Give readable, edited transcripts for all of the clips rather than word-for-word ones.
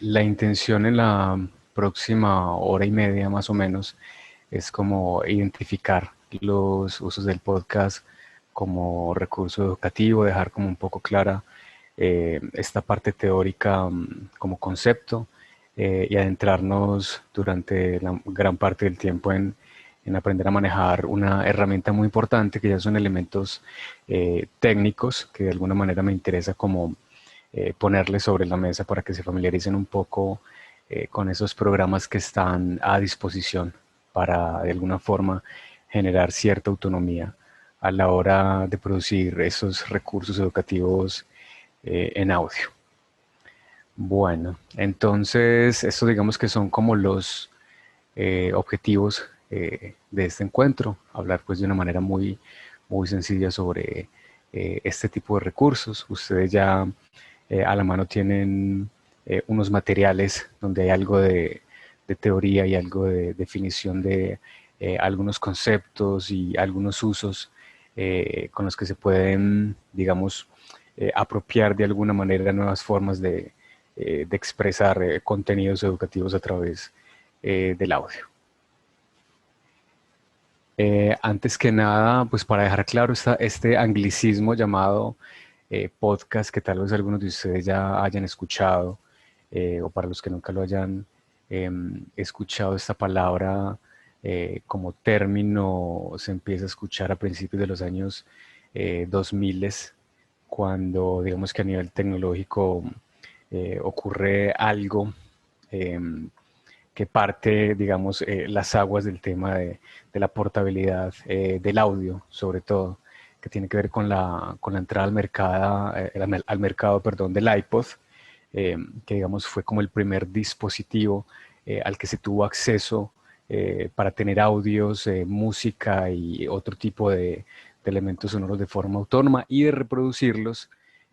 La intención en la próxima hora y media más o menos es como identificar los usos del podcast como recurso educativo, dejar como un poco clara esta parte teórica como concepto y adentrarnos durante la gran parte del tiempo en aprender a manejar una herramienta muy importante que ya son elementos técnicos que de alguna manera me interesa como ponerles sobre la mesa para que se familiaricen un poco con esos programas que están a disposición para de alguna forma generar cierta autonomía a la hora de producir esos recursos educativos en audio. Bueno, entonces estos digamos que son como los objetivos de este encuentro, hablar pues de una manera muy sencilla sobre este tipo de recursos. Ustedes ya a la mano tienen unos materiales donde hay algo de teoría y algo de definición de algunos conceptos y algunos usos con los que se pueden, digamos, apropiar de alguna manera nuevas formas de expresar contenidos educativos a través del audio. Antes que nada, pues para dejar claro este anglicismo llamado podcast, que tal vez algunos de ustedes ya hayan escuchado, o para los que nunca lo hayan escuchado, esta palabra como término se empieza a escuchar a principios de los años 2000, cuando digamos que a nivel tecnológico ocurre algo eh, que parte, digamos, las aguas del tema de la portabilidad del audio, sobre todo, que tiene que ver con la entrada al mercado, perdón, del iPod, que digamos fue como el primer dispositivo al que se tuvo acceso para tener audios, música y otro tipo de elementos sonoros de forma autónoma y de reproducirlos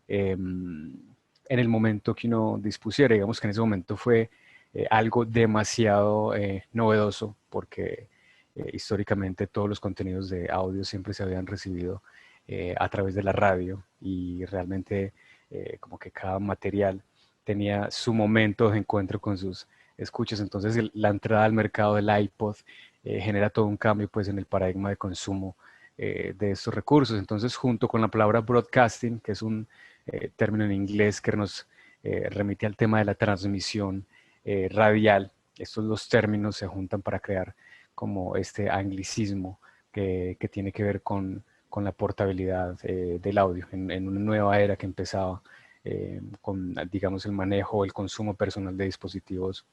en el momento que uno dispusiera. Digamos que en ese momento fue algo demasiado novedoso porque históricamente todos los contenidos de audio siempre se habían recibido a través de la radio y realmente como que cada material tenía su momento de encuentro con sus escuchas. Entonces la entrada al mercado del iPod genera todo un cambio pues en el paradigma de consumo de estos recursos. Entonces junto con la palabra broadcasting, que es un término en inglés que nos remite al tema de la transmisión radial, estos dos términos se juntan para crear como este anglicismo que tiene que ver con la portabilidad del audio en una nueva era que empezaba con, digamos, el manejo, el consumo personal de dispositivos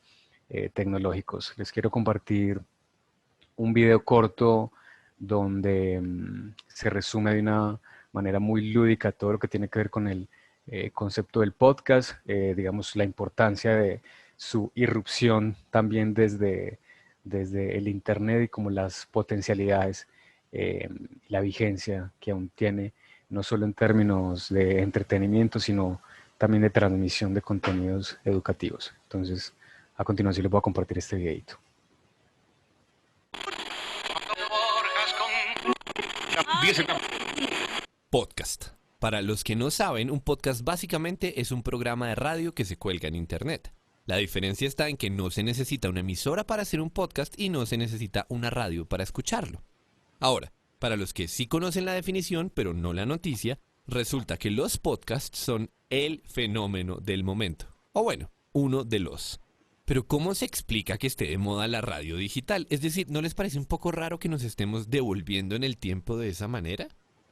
tecnológicos. Les quiero compartir un video corto donde se resume de una manera muy lúdica todo lo que tiene que ver con el concepto del podcast, digamos, la importancia de su irrupción también desde el Internet y como las potencialidades, la vigencia que aún tiene, no solo en términos de entretenimiento, sino también de transmisión de contenidos educativos. Entonces, a continuación les voy a compartir este videito. Podcast. Para los que no saben, un podcast básicamente es un programa de radio que se cuelga en Internet. La diferencia está en que no se necesita una emisora para hacer un podcast y no se necesita una radio para escucharlo. Ahora, para los que sí conocen la definición, pero no la noticia, resulta que los podcasts son el fenómeno del momento. O bueno, uno de los. Pero ¿cómo se explica que esté de moda la radio digital? Es decir, ¿no les parece un poco raro que nos estemos devolviendo en el tiempo de esa manera?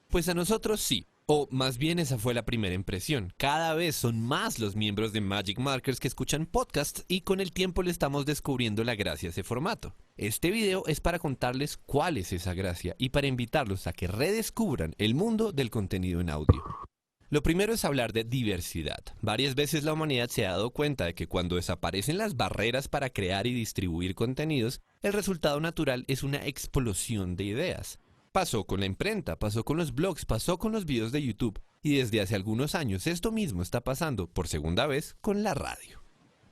Pues a nosotros sí. O más bien esa fue la primera impresión. Cada vez son más los miembros de Magic Markers que escuchan podcasts y con el tiempo le estamos descubriendo la gracia a ese formato. Este video es para contarles cuál es esa gracia y para invitarlos a que redescubran el mundo del contenido en audio. Lo primero es hablar de diversidad. Varias veces la humanidad se ha dado cuenta de que cuando desaparecen las barreras para crear y distribuir contenidos, el resultado natural es una explosión de ideas. Pasó con la imprenta, pasó con los blogs, pasó con los videos de YouTube y desde hace algunos años esto mismo está pasando por segunda vez con la radio.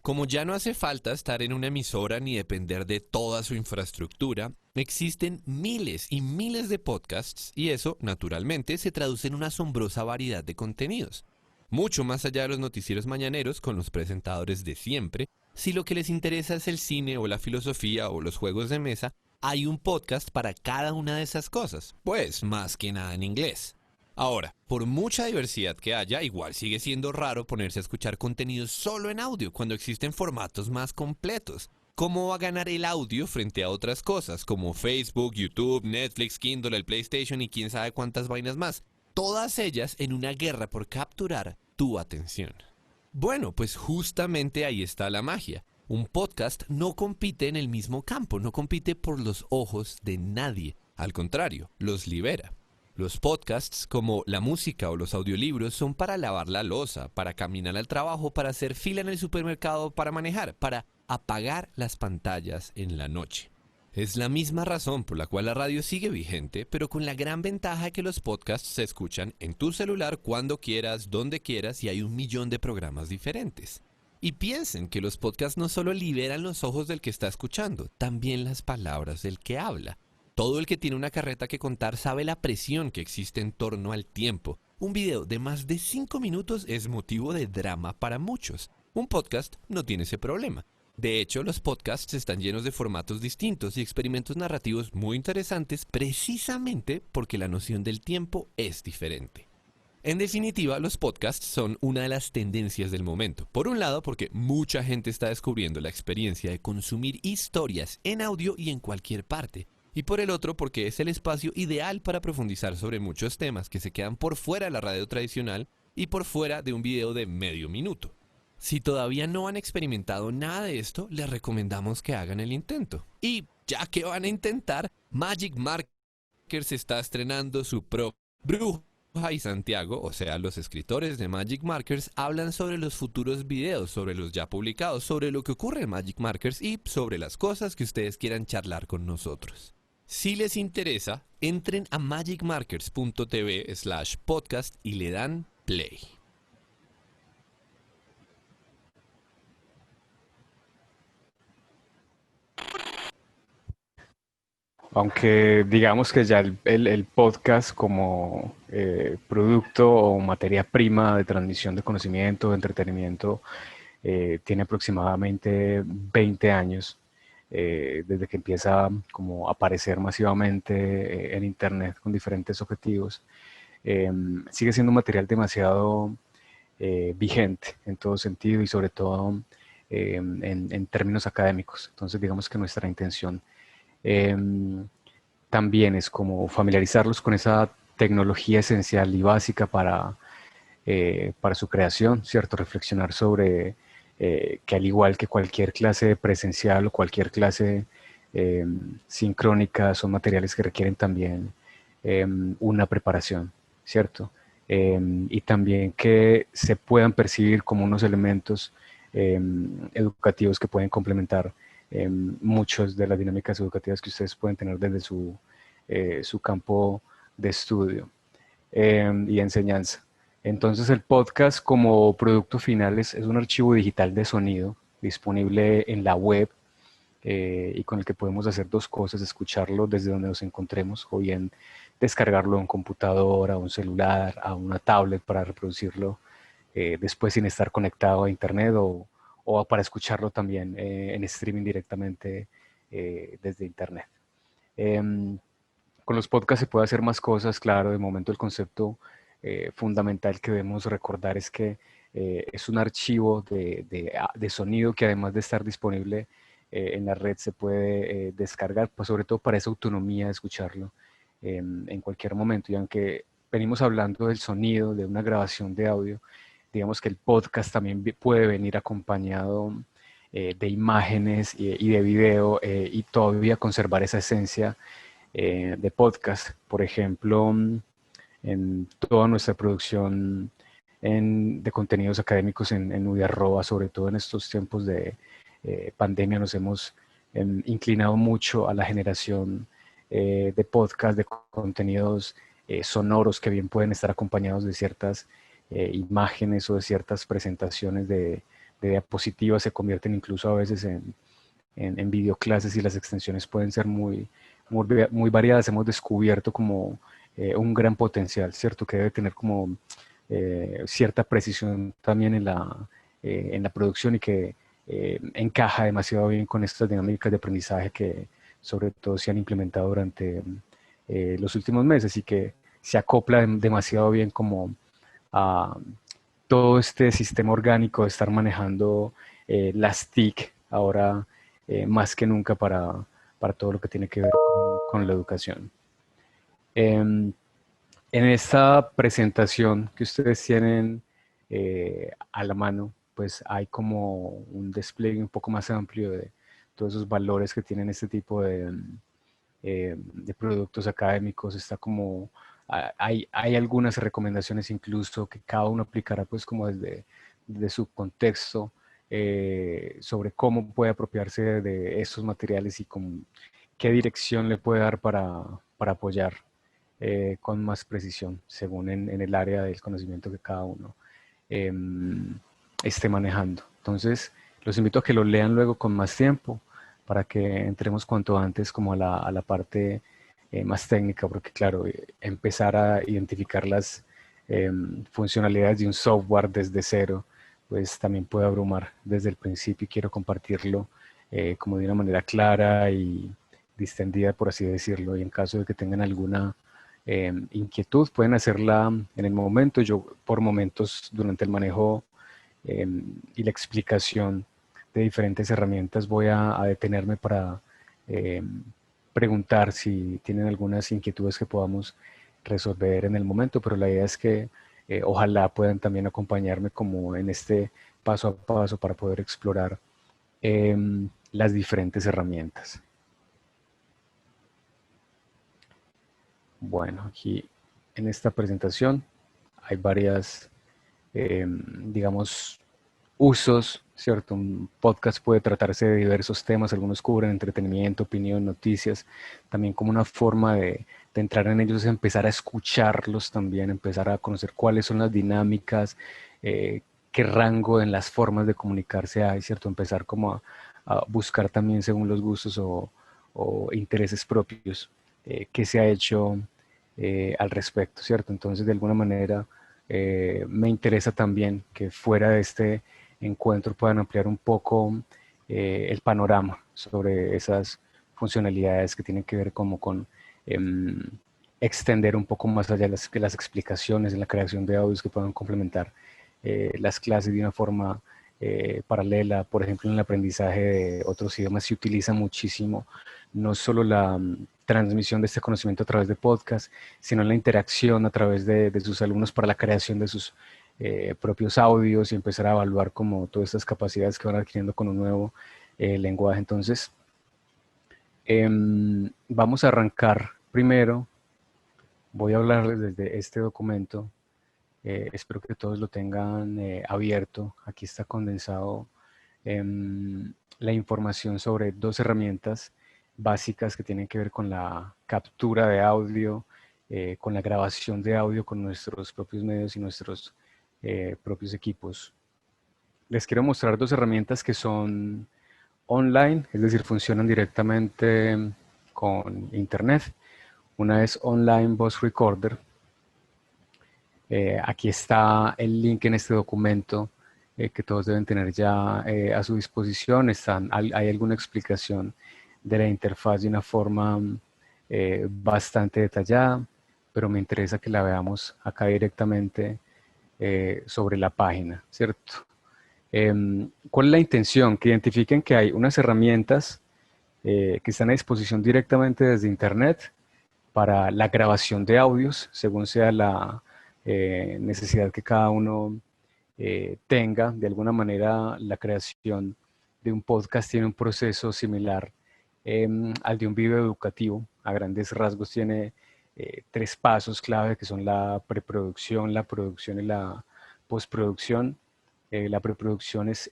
Como ya no hace falta estar en una emisora ni depender de toda su infraestructura, existen miles y miles de podcasts y eso, naturalmente, se traduce en una asombrosa variedad de contenidos. mucho más allá de los noticieros mañaneros con los presentadores de siempre. Si lo que les interesa es el cine o la filosofía o los juegos de mesa, hay un podcast para cada una de esas cosas, pues más que nada en inglés. Ahora, por mucha diversidad que haya, igual sigue siendo raro ponerse a escuchar contenidos solo en audio cuando existen formatos más completos. ¿Cómo va a ganar el audio frente a otras cosas como Facebook, YouTube, Netflix, Kindle, el PlayStation y quién sabe cuántas vainas más? Todas ellas en una guerra por capturar tu atención. Bueno, pues justamente ahí está la magia. Un podcast no compite en el mismo campo, no compite por los ojos de nadie. Al contrario, los libera. Los podcasts, como la música o los audiolibros, son para lavar la loza, para caminar al trabajo, para hacer fila en el supermercado, para manejar, para apagar las pantallas en la noche. Es la misma razón por la cual la radio sigue vigente, pero con la gran ventaja de que los podcasts se escuchan en tu celular cuando quieras, donde quieras y hay 1.000.000 de programas diferentes. Y piensen que los podcasts no solo liberan los ojos del que está escuchando, también las palabras del que habla. Todo el que tiene una carreta que contar sabe la presión que existe en torno al tiempo. Un video de más de 5 minutos es motivo de drama para muchos. Un podcast no tiene ese problema. De hecho, los podcasts están llenos de formatos distintos y experimentos narrativos muy interesantes precisamente porque la noción del tiempo es diferente. En definitiva, los podcasts son una de las tendencias del momento. Por un lado, porque mucha gente está descubriendo la experiencia de consumir historias en audio y en cualquier parte. Y por el otro, porque es el espacio ideal para profundizar sobre muchos temas que se quedan por fuera de la radio tradicional y por fuera de un video de medio minuto. Si todavía no han experimentado nada de esto, les recomendamos que hagan el intento. Y ya que van a intentar, Magic Markers está estrenando su propio Bruja y Santiago, o sea, los escritores de Magic Markers, hablan sobre los futuros videos, sobre los ya publicados, sobre lo que ocurre en Magic Markers y sobre las cosas que ustedes quieran charlar con nosotros. Si les interesa, entren a magicmarkers.tv/podcast y le dan play. Aunque digamos que ya el podcast como producto o materia prima de transmisión de conocimiento, de entretenimiento, tiene aproximadamente 20 años, desde que empieza como a aparecer masivamente en Internet con diferentes objetivos. Sigue siendo un material demasiado vigente en todo sentido y sobre todo en términos académicos. Entonces digamos que nuestra intención también es como familiarizarlos con esa tecnología esencial y básica para su creación, ¿cierto? Reflexionar sobre que al igual que cualquier clase presencial o cualquier clase sincrónica, son materiales que requieren también una preparación, ¿cierto? Y también que se puedan percibir como unos elementos educativos que pueden complementar muchas de las dinámicas educativas que ustedes pueden tener desde su campo de estudio y enseñanza. Entonces el podcast como producto final es un archivo digital de sonido disponible en la web y con el que podemos hacer dos cosas: escucharlo desde donde nos encontremos o bien descargarlo a un computador, a un celular, a una tablet para reproducirlo después sin estar conectado a internet o para escucharlo también en streaming directamente desde internet. Con los podcasts se puede hacer más cosas, claro. De momento el concepto fundamental que debemos recordar es que es un archivo de sonido que, además de estar disponible en la red, se puede descargar, pues sobre todo para esa autonomía de escucharlo en cualquier momento. Y aunque venimos hablando del sonido, de una grabación de audio, digamos que el podcast también puede venir acompañado de imágenes y de video y todavía conservar esa esencia de podcast. Por ejemplo, en toda nuestra producción de contenidos académicos en Udiarroba, sobre todo en estos tiempos de pandemia, nos hemos inclinado mucho a la generación de podcast, de contenidos sonoros que bien pueden estar acompañados de ciertas imágenes o de ciertas presentaciones de diapositivas. Se convierten incluso a veces en videoclases y las extensiones pueden ser muy variadas. Hemos descubierto como un gran potencial, ¿cierto? Que debe tener como cierta precisión también en la producción y que encaja demasiado bien con estas dinámicas de aprendizaje que sobre todo se han implementado durante los últimos meses y que se acopla demasiado bien como a todo este sistema orgánico de estar manejando las TIC ahora más que nunca para todo lo que tiene que ver con la educación. En esta presentación que ustedes tienen a la mano, pues hay como un despliegue un poco más amplio de todos esos valores que tienen este tipo de productos académicos. Está como, hay algunas recomendaciones incluso que cada uno aplicará pues como desde su contexto sobre cómo puede apropiarse de estos materiales y con qué dirección le puede dar para apoyar con más precisión, según en el área del conocimiento que cada uno eh, esté manejando. Entonces, los invito a que lo lean luego con más tiempo para que entremos cuanto antes como a la parte más técnica, porque claro, empezar a identificar las funcionalidades de un software desde cero, pues también puede abrumar desde el principio y quiero compartirlo como de una manera clara y distendida, por así decirlo, y en caso de que tengan alguna inquietud, pueden hacerla en el momento. Yo por momentos durante el manejo y la explicación de diferentes herramientas voy a detenerme para preguntar si tienen algunas inquietudes que podamos resolver en el momento, pero la idea es que ojalá puedan también acompañarme como en este paso a paso para poder explorar las diferentes herramientas. Bueno, aquí en esta presentación hay varias, digamos, usos, ¿cierto? Un podcast puede tratarse de diversos temas, algunos cubren entretenimiento, opinión, noticias, también como una forma de entrar en ellos, empezar a escucharlos también, empezar a conocer cuáles son las dinámicas, qué rango en las formas de comunicarse hay, ¿cierto? Empezar como a buscar también según los gustos o intereses propios, qué se ha hecho al respecto, ¿cierto? Entonces, de alguna manera, me interesa también que fuera de este encuentro puedan ampliar un poco el panorama sobre esas funcionalidades que tienen que ver como con extender un poco más allá las explicaciones en la creación de audios que puedan complementar las clases de una forma paralela. Por ejemplo, en el aprendizaje de otros idiomas se utiliza muchísimo no solo la transmisión de este conocimiento a través de podcast, sino la interacción a través de sus alumnos para la creación de sus propios audios y empezar a evaluar como todas estas capacidades que van adquiriendo con un nuevo lenguaje. Entonces, vamos a arrancar primero. Voy a hablarles desde este documento. Espero que todos lo tengan abierto. Aquí está condensado la información sobre dos herramientas básicas que tienen que ver con la captura de audio, con la grabación de audio con nuestros propios medios y nuestros propios equipos. Les quiero mostrar dos herramientas que son online, es decir, funcionan directamente con internet. Una es Online Voice Recorder. Aquí está el link en este documento que todos deben tener ya a su disposición. Hay alguna explicación de la interfaz de una forma bastante detallada, pero me interesa que la veamos acá directamente sobre la página, ¿cierto? ¿Cuál es la intención? Que identifiquen que hay unas herramientas que están a disposición directamente desde Internet para la grabación de audios, según sea la necesidad que cada uno tenga. De alguna manera, la creación de un podcast tiene un proceso similar al de un video educativo. A grandes rasgos tiene tres pasos clave que son la preproducción, la producción y la postproducción. La preproducción es,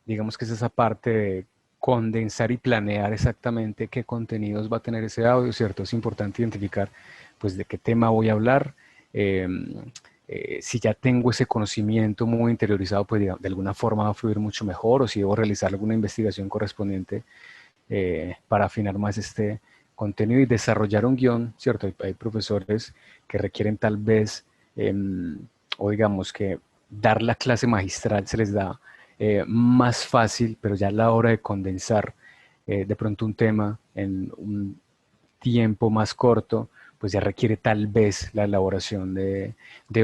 digamos que es esa parte de condensar y planear exactamente qué contenidos va a tener ese audio, ¿cierto? Es importante identificar, pues, de qué tema voy a hablar. Si ya tengo ese conocimiento muy interiorizado, pues de alguna forma va a fluir mucho mejor, o si debo realizar alguna investigación correspondiente para afinar más este contenido y desarrollar un guión, ¿cierto? Hay profesores que requieren tal vez o digamos que dar la clase magistral se les da más fácil, pero ya a la hora de condensar de pronto un tema en un tiempo más corto, pues ya requiere tal vez la elaboración de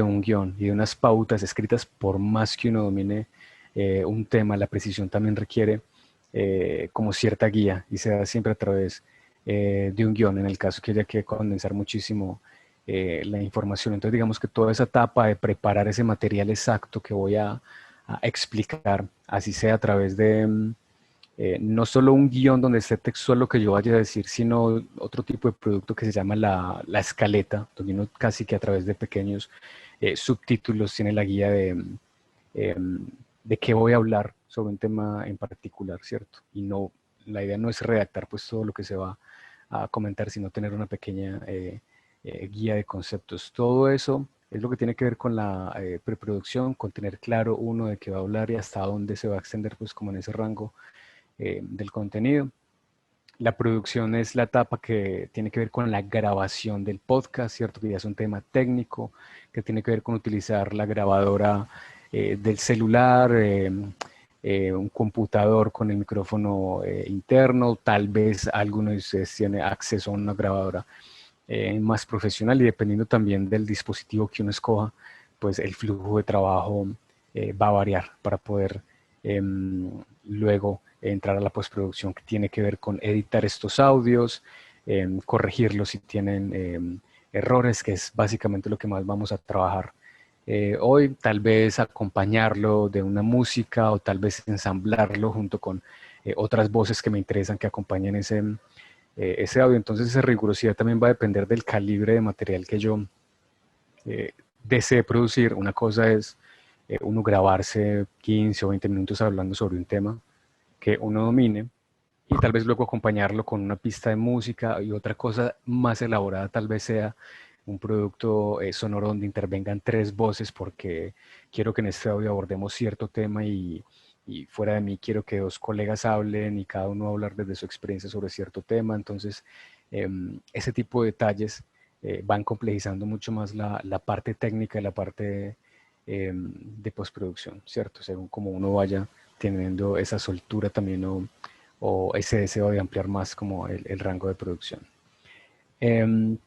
un guión y de unas pautas escritas. Por más que uno domine un tema, la precisión también requiere como cierta guía y se da siempre a través de un guión, en el caso que haya que condensar muchísimo la información. Entonces digamos que toda esa etapa de preparar ese material exacto que voy a explicar, así sea a través de no solo un guión donde esté textual lo que yo vaya a decir, sino otro tipo de producto que se llama la escaleta, donde uno casi que a través de pequeños subtítulos tiene la guía eh, de qué voy a hablar sobre un tema en particular, ¿cierto? Y no, la idea no es redactar pues todo lo que se va a comentar, sino tener una pequeña guía de conceptos. Todo eso es lo que tiene que ver con la preproducción, con tener claro uno de qué va a hablar y hasta dónde se va a extender, pues como en ese rango del contenido. La producción es la etapa que tiene que ver con la grabación del podcast, ¿cierto? Que ya es un tema técnico, que tiene que ver con utilizar la grabadora del celular, un computador con el micrófono interno, tal vez alguno de ustedes tiene acceso a una grabadora más profesional y dependiendo también del dispositivo que uno escoja, pues el flujo de trabajo va a variar para poder luego entrar a la postproducción que tiene que ver con editar estos audios, corregirlos si tienen errores, que es básicamente lo que más vamos a trabajar hoy, tal vez acompañarlo de una música o tal vez ensamblarlo junto con otras voces que me interesan que acompañen ese audio. Entonces esa rigurosidad también va a depender del calibre de material que yo desee producir. Una cosa es uno grabarse 15 o 20 minutos hablando sobre un tema que uno domine y tal vez luego acompañarlo con una pista de música, y otra cosa más elaborada tal vez sea un producto sonoro donde intervengan tres voces porque quiero que en este audio abordemos cierto tema y fuera de mí quiero que dos colegas hablen y cada uno va a hablar desde su experiencia sobre cierto tema. Entonces, ese tipo de detalles van complejizando mucho más la parte técnica y la parte de postproducción, ¿cierto? Según como uno vaya teniendo esa soltura también o ese deseo de ampliar más como el rango de producción. Eh,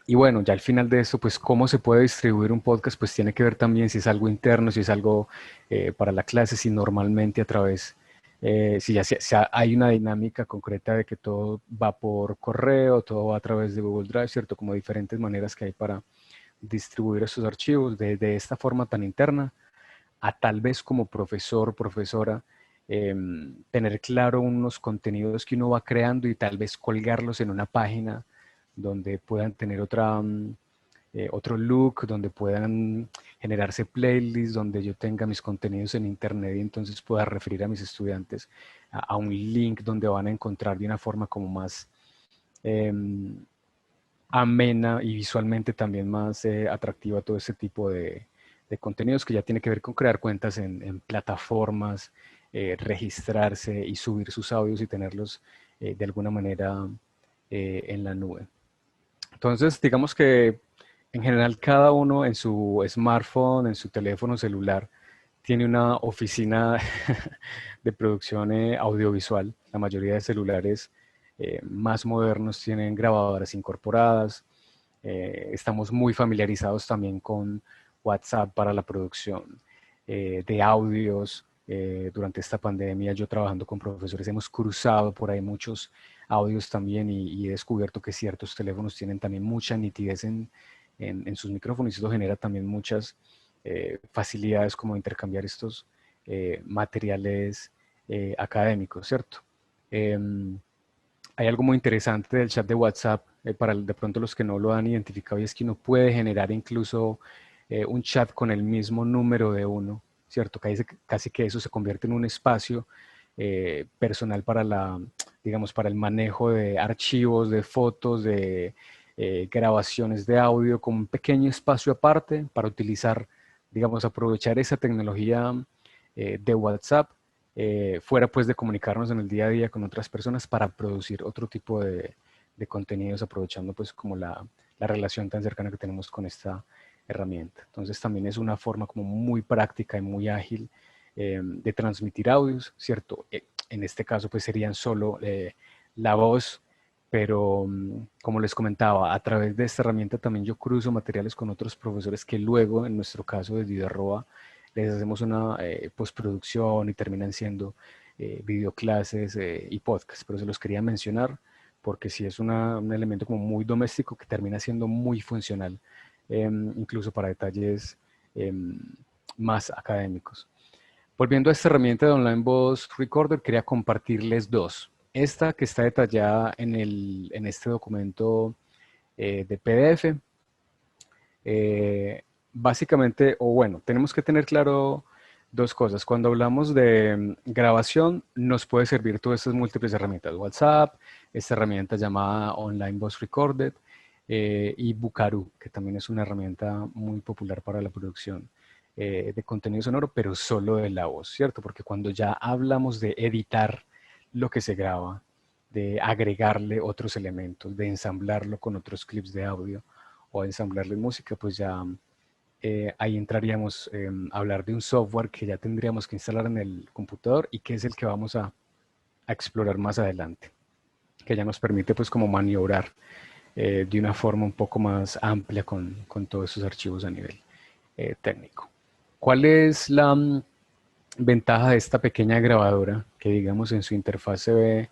y bueno, ya al final de eso, pues cómo se puede distribuir un podcast, pues tiene que ver también si es algo interno, si es algo para la clase, si normalmente a través, si ya hay una dinámica concreta de que todo va por correo, todo va a través de Google Drive, ¿cierto? Como diferentes maneras que hay para distribuir esos archivos de esta forma tan interna a tal vez como profesor, profesora, tener claro unos contenidos que uno va creando y tal vez colgarlos en una página donde puedan tener otro look, donde puedan generarse playlists, donde yo tenga mis contenidos en internet y entonces pueda referir a mis estudiantes a un link donde van a encontrar de una forma como más eh, amena y visualmente también más atractiva todo ese tipo de contenidos que ya tiene que ver con crear cuentas en plataformas, registrarse y subir sus audios y tenerlos de alguna manera en la nube. Entonces, digamos que en general cada uno en su smartphone, en su teléfono celular, tiene una oficina de producción audiovisual. La mayoría de celulares más modernos tienen grabadoras incorporadas. Estamos muy familiarizados también con WhatsApp para la producción de audios. Durante esta pandemia, yo trabajando con profesores, hemos cruzado por ahí muchos audios también y he descubierto que ciertos teléfonos tienen también mucha nitidez en sus micrófonos y eso genera también muchas facilidades como intercambiar estos materiales académicos, ¿cierto? Hay algo muy interesante del chat de WhatsApp para de pronto los que no lo han identificado y es que uno puede generar incluso un chat con el mismo número de uno, ¿cierto? Casi que eso se convierte en un espacio personal para digamos, para el manejo de archivos, de fotos, de grabaciones de audio, con un pequeño espacio aparte para utilizar, digamos, aprovechar esa tecnología de WhatsApp fuera pues de comunicarnos en el día a día con otras personas para producir otro tipo de contenidos, aprovechando pues como la relación tan cercana que tenemos con esta herramienta. Entonces también es una forma como muy práctica y muy ágil de transmitir audios, ¿cierto? En este caso pues serían solo la voz, pero como les comentaba, a través de esta herramienta también yo cruzo materiales con otros profesores que luego, en nuestro caso desde Idarroa, les hacemos una postproducción y terminan siendo videoclases y podcasts, pero se los quería mencionar porque sí es un elemento como muy doméstico que termina siendo muy funcional, incluso para detalles más académicos. Volviendo a esta herramienta de Online Voice Recorder, quería compartirles dos. Esta que está detallada en este documento de PDF. Básicamente, o bueno, tenemos que tener claro dos cosas. Cuando hablamos de grabación, nos puede servir todas estas múltiples herramientas. WhatsApp, esta herramienta llamada Online Voice Recorded y Bucaro, que también es una herramienta muy popular para la producción de contenido sonoro, pero solo de la voz, ¿cierto? Porque cuando ya hablamos de editar lo que se graba, de agregarle otros elementos, de ensamblarlo con otros clips de audio o ensamblarle música, pues ya ahí entraríamos a hablar de un software que ya tendríamos que instalar en el computador y que es el que vamos a explorar más adelante, que ya nos permite pues como maniobrar de una forma un poco más amplia con todos esos archivos a nivel técnico. ¿Cuál es la ventaja de esta pequeña grabadora que digamos en su interfaz se ve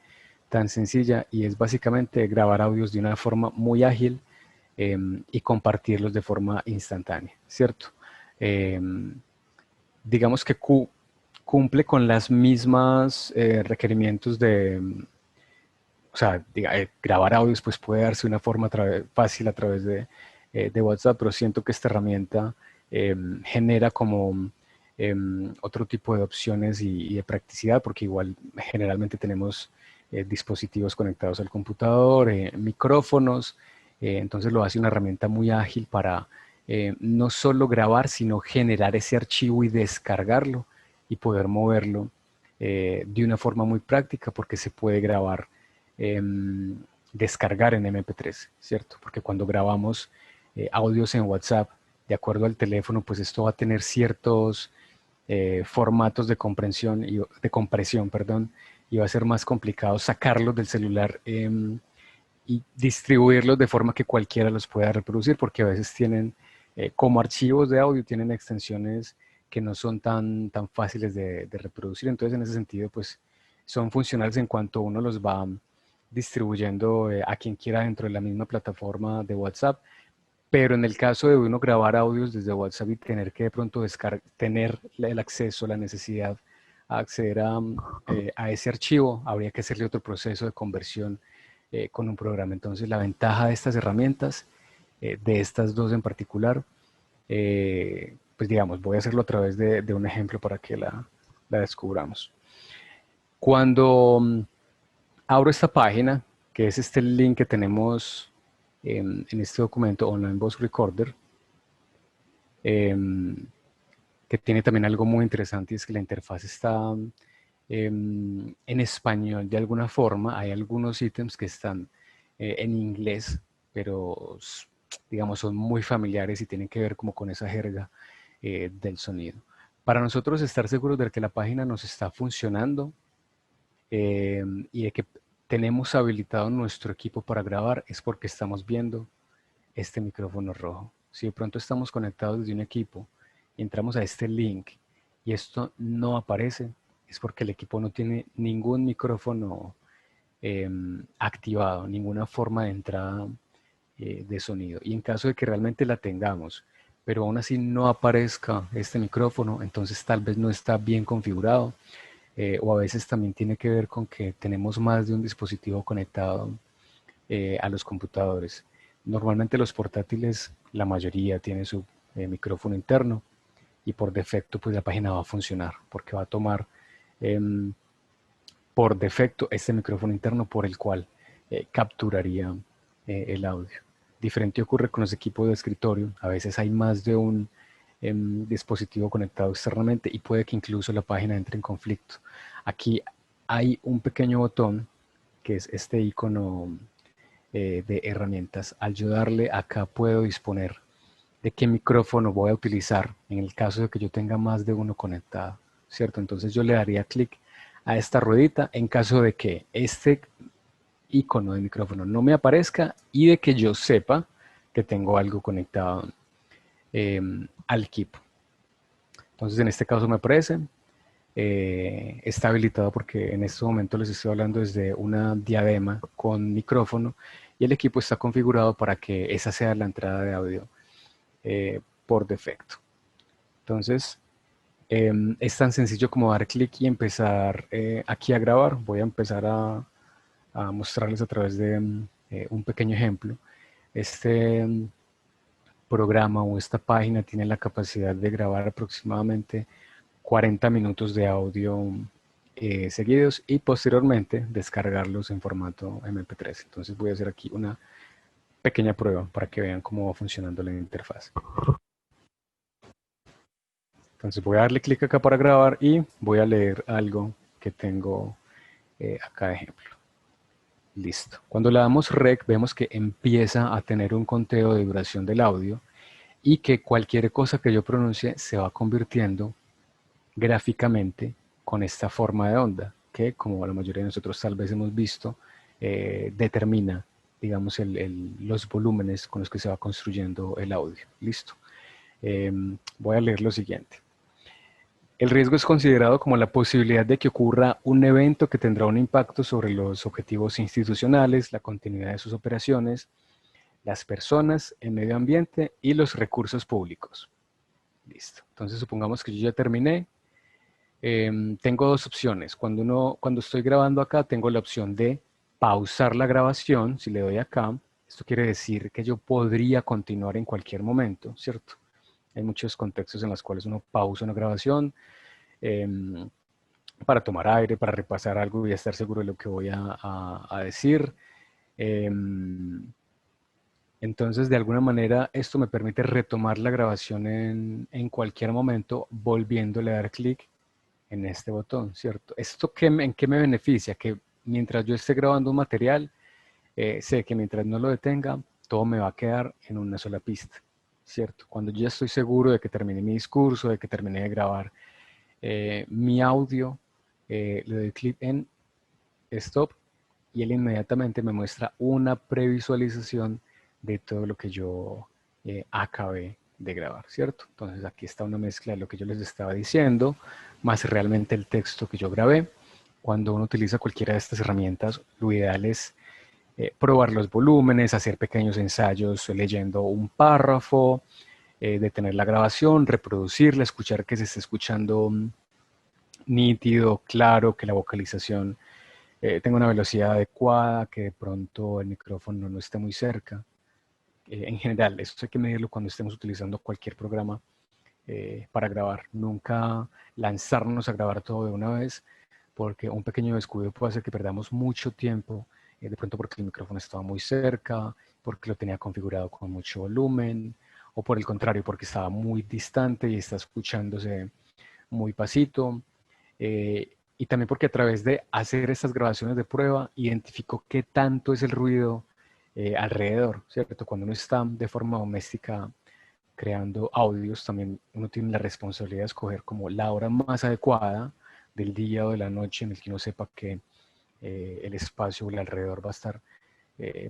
tan sencilla y es básicamente grabar audios de una forma muy ágil y compartirlos de forma instantánea, ¿cierto? Eh, digamos que cumple con las mismas requerimientos de, o sea, grabar audios pues puede darse de una forma fácil a través de WhatsApp, pero siento que esta herramienta genera como otro tipo de opciones y de practicidad, porque igual generalmente tenemos dispositivos conectados al computador, micrófonos, entonces lo hace una herramienta muy ágil para no solo grabar, sino generar ese archivo y descargarlo y poder moverlo de una forma muy práctica, porque se puede grabar descargar en MP3, ¿cierto? Porque cuando grabamos audios en WhatsApp, de acuerdo al teléfono, pues esto va a tener ciertos formatos de comprensión y de compresión, perdón, y va a ser más complicado sacarlos del celular y distribuirlos de forma que cualquiera los pueda reproducir, porque a veces tienen, como archivos de audio, tienen extensiones que no son tan fáciles de reproducir. Entonces, en ese sentido, pues son funcionales en cuanto uno los va distribuyendo a quien quiera dentro de la misma plataforma de WhatsApp. Pero en el caso de uno grabar audios desde WhatsApp y tener que de pronto tener el acceso, la necesidad a acceder a ese archivo, habría que hacerle otro proceso de conversión con un programa. Entonces, la ventaja de estas herramientas, de estas dos en particular, pues digamos, voy a hacerlo a través de un ejemplo para que la descubramos. Cuando abro esta página, que es este link que tenemos en este documento Online Voice Recorder, que tiene también algo muy interesante y es que la interfaz está en español de alguna forma. Hay algunos ítems que están en inglés, pero digamos son muy familiares y tienen que ver como con esa jerga del sonido. Para nosotros estar seguros de que la página nos está funcionando y de que tenemos habilitado nuestro equipo para grabar es porque estamos viendo este micrófono rojo. Si de pronto estamos conectados desde un equipo y entramos a este link y esto no aparece, es porque el equipo no tiene ningún micrófono activado, ninguna forma de entrada de sonido. Y en caso de que realmente la tengamos, pero aún así no aparezca este micrófono, entonces tal vez no está bien configurado. O a veces también tiene que ver con que tenemos más de un dispositivo conectado a los computadores. Normalmente los portátiles, la mayoría tiene su micrófono interno y por defecto pues la página va a funcionar porque va a tomar por defecto este micrófono interno por el cual capturaría el audio. Diferente ocurre con los equipos de escritorio. A veces hay más de un dispositivo conectado externamente y puede que incluso la página entre en conflicto. Aquí hay un pequeño botón que es este icono de herramientas. Al yo darle acá puedo disponer de qué micrófono voy a utilizar en el caso de que yo tenga más de uno conectado, ¿cierto? Entonces yo le daría clic a esta ruedita en caso de que este icono de micrófono no me aparezca y de que yo sepa que tengo algo conectado al equipo. Entonces en este caso me aparece, está habilitado porque en este momento les estoy hablando desde una diadema con micrófono y el equipo está configurado para que esa sea la entrada de audio por defecto. Entonces es tan sencillo como dar clic y empezar aquí a grabar. Voy a empezar a mostrarles a través de un pequeño ejemplo. Este programa o esta página tiene la capacidad de grabar aproximadamente 40 minutos de audio seguidos y posteriormente descargarlos en formato MP3. Entonces voy a hacer aquí una pequeña prueba para que vean cómo va funcionando la interfaz. Entonces voy a darle clic acá para grabar y voy a leer algo que tengo acá de ejemplo. Listo. Cuando le damos REC vemos que empieza a tener un conteo de duración del audio y que cualquier cosa que yo pronuncie se va convirtiendo gráficamente con esta forma de onda que, como la mayoría de nosotros tal vez hemos visto, determina, digamos, los volúmenes con los que se va construyendo el audio. Listo. Voy a leer lo siguiente. El riesgo es considerado como la posibilidad de que ocurra un evento que tendrá un impacto sobre los objetivos institucionales, la continuidad de sus operaciones, las personas, el medio ambiente y los recursos públicos. Listo. Entonces supongamos que yo ya terminé. Tengo dos opciones. Cuando estoy grabando acá, tengo la opción de pausar la grabación. Si le doy acá, esto quiere decir que yo podría continuar en cualquier momento, ¿cierto? Hay muchos contextos en los cuales uno pausa una grabación para tomar aire, para repasar algo y estar seguro de lo que voy a decir. Entonces, de alguna manera, esto me permite retomar la grabación en cualquier momento, volviéndole a dar clic en este botón, ¿cierto? ¿Esto en qué me beneficia? Que mientras yo esté grabando un material, sé que mientras no lo detenga, todo me va a quedar en una sola pista, ¿cierto? Cuando yo ya estoy seguro de que terminé mi discurso, de que terminé de grabar mi audio, le doy clic en Stop y él inmediatamente me muestra una previsualización de todo lo que yo acabé de grabar, ¿cierto? Entonces aquí está una mezcla de lo que yo les estaba diciendo, más realmente el texto que yo grabé. Cuando uno utiliza cualquiera de estas herramientas, lo ideal es probar los volúmenes, hacer pequeños ensayos leyendo un párrafo, detener la grabación, reproducirla, escuchar que se esté escuchando nítido, claro, que la vocalización tenga una velocidad adecuada, que de pronto el micrófono no esté muy cerca. En general, esto hay que medirlo cuando estemos utilizando cualquier programa para grabar. Nunca lanzarnos a grabar todo de una vez, porque un pequeño descuido puede hacer que perdamos mucho tiempo, de pronto porque el micrófono estaba muy cerca, porque lo tenía configurado con mucho volumen, o por el contrario, porque estaba muy distante y está escuchándose muy pasito. Y también porque a través de hacer estas grabaciones de prueba, identifico qué tanto es el ruido alrededor, ¿cierto? Cuando uno está de forma doméstica creando audios, también uno tiene la responsabilidad de escoger como la hora más adecuada del día o de la noche en el que uno sepa que el espacio o el alrededor va a estar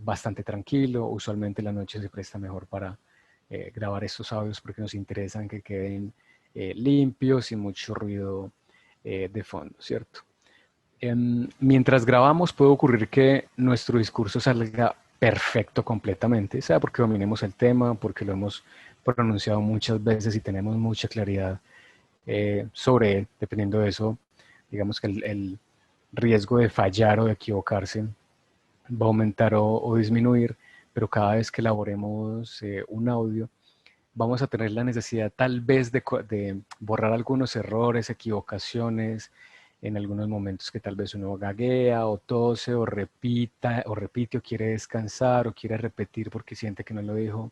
bastante tranquilo. Usualmente la noche se presta mejor para grabar estos audios porque nos interesan que queden limpios, sin mucho ruido de fondo, ¿cierto? Mientras grabamos puede ocurrir que nuestro discurso salga perfecto completamente, sea porque dominemos el tema, porque lo hemos pronunciado muchas veces y tenemos mucha claridad sobre él. Dependiendo de eso, digamos que el riesgo de fallar o de equivocarse va a aumentar o disminuir, pero cada vez que elaboremos un audio, vamos a tener la necesidad tal vez de borrar algunos errores, equivocaciones, en algunos momentos que tal vez uno gaguea o tose o repite o quiere descansar o quiere repetir porque siente que no lo dijo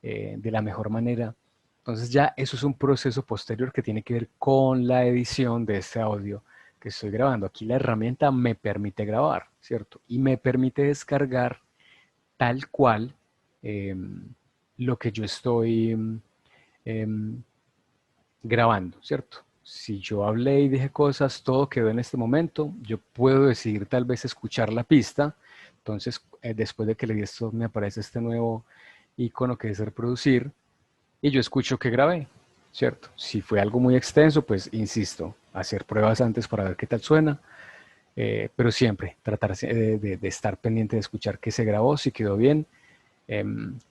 de la mejor manera. Entonces ya eso es un proceso posterior que tiene que ver con la edición de este audio que estoy grabando. Aquí la herramienta me permite grabar, ¿cierto? Y me permite descargar tal cual lo que yo estoy em, grabando, ¿cierto? Si yo hablé y dije cosas, todo quedó en este momento, yo puedo decidir tal vez escuchar la pista, entonces después de que le di esto me aparece este nuevo icono que es reproducir y yo escucho que grabé, ¿cierto? Si fue algo muy extenso, pues insisto, hacer pruebas antes para ver qué tal suena, pero siempre tratar de estar pendiente de escuchar qué se grabó, si quedó bien,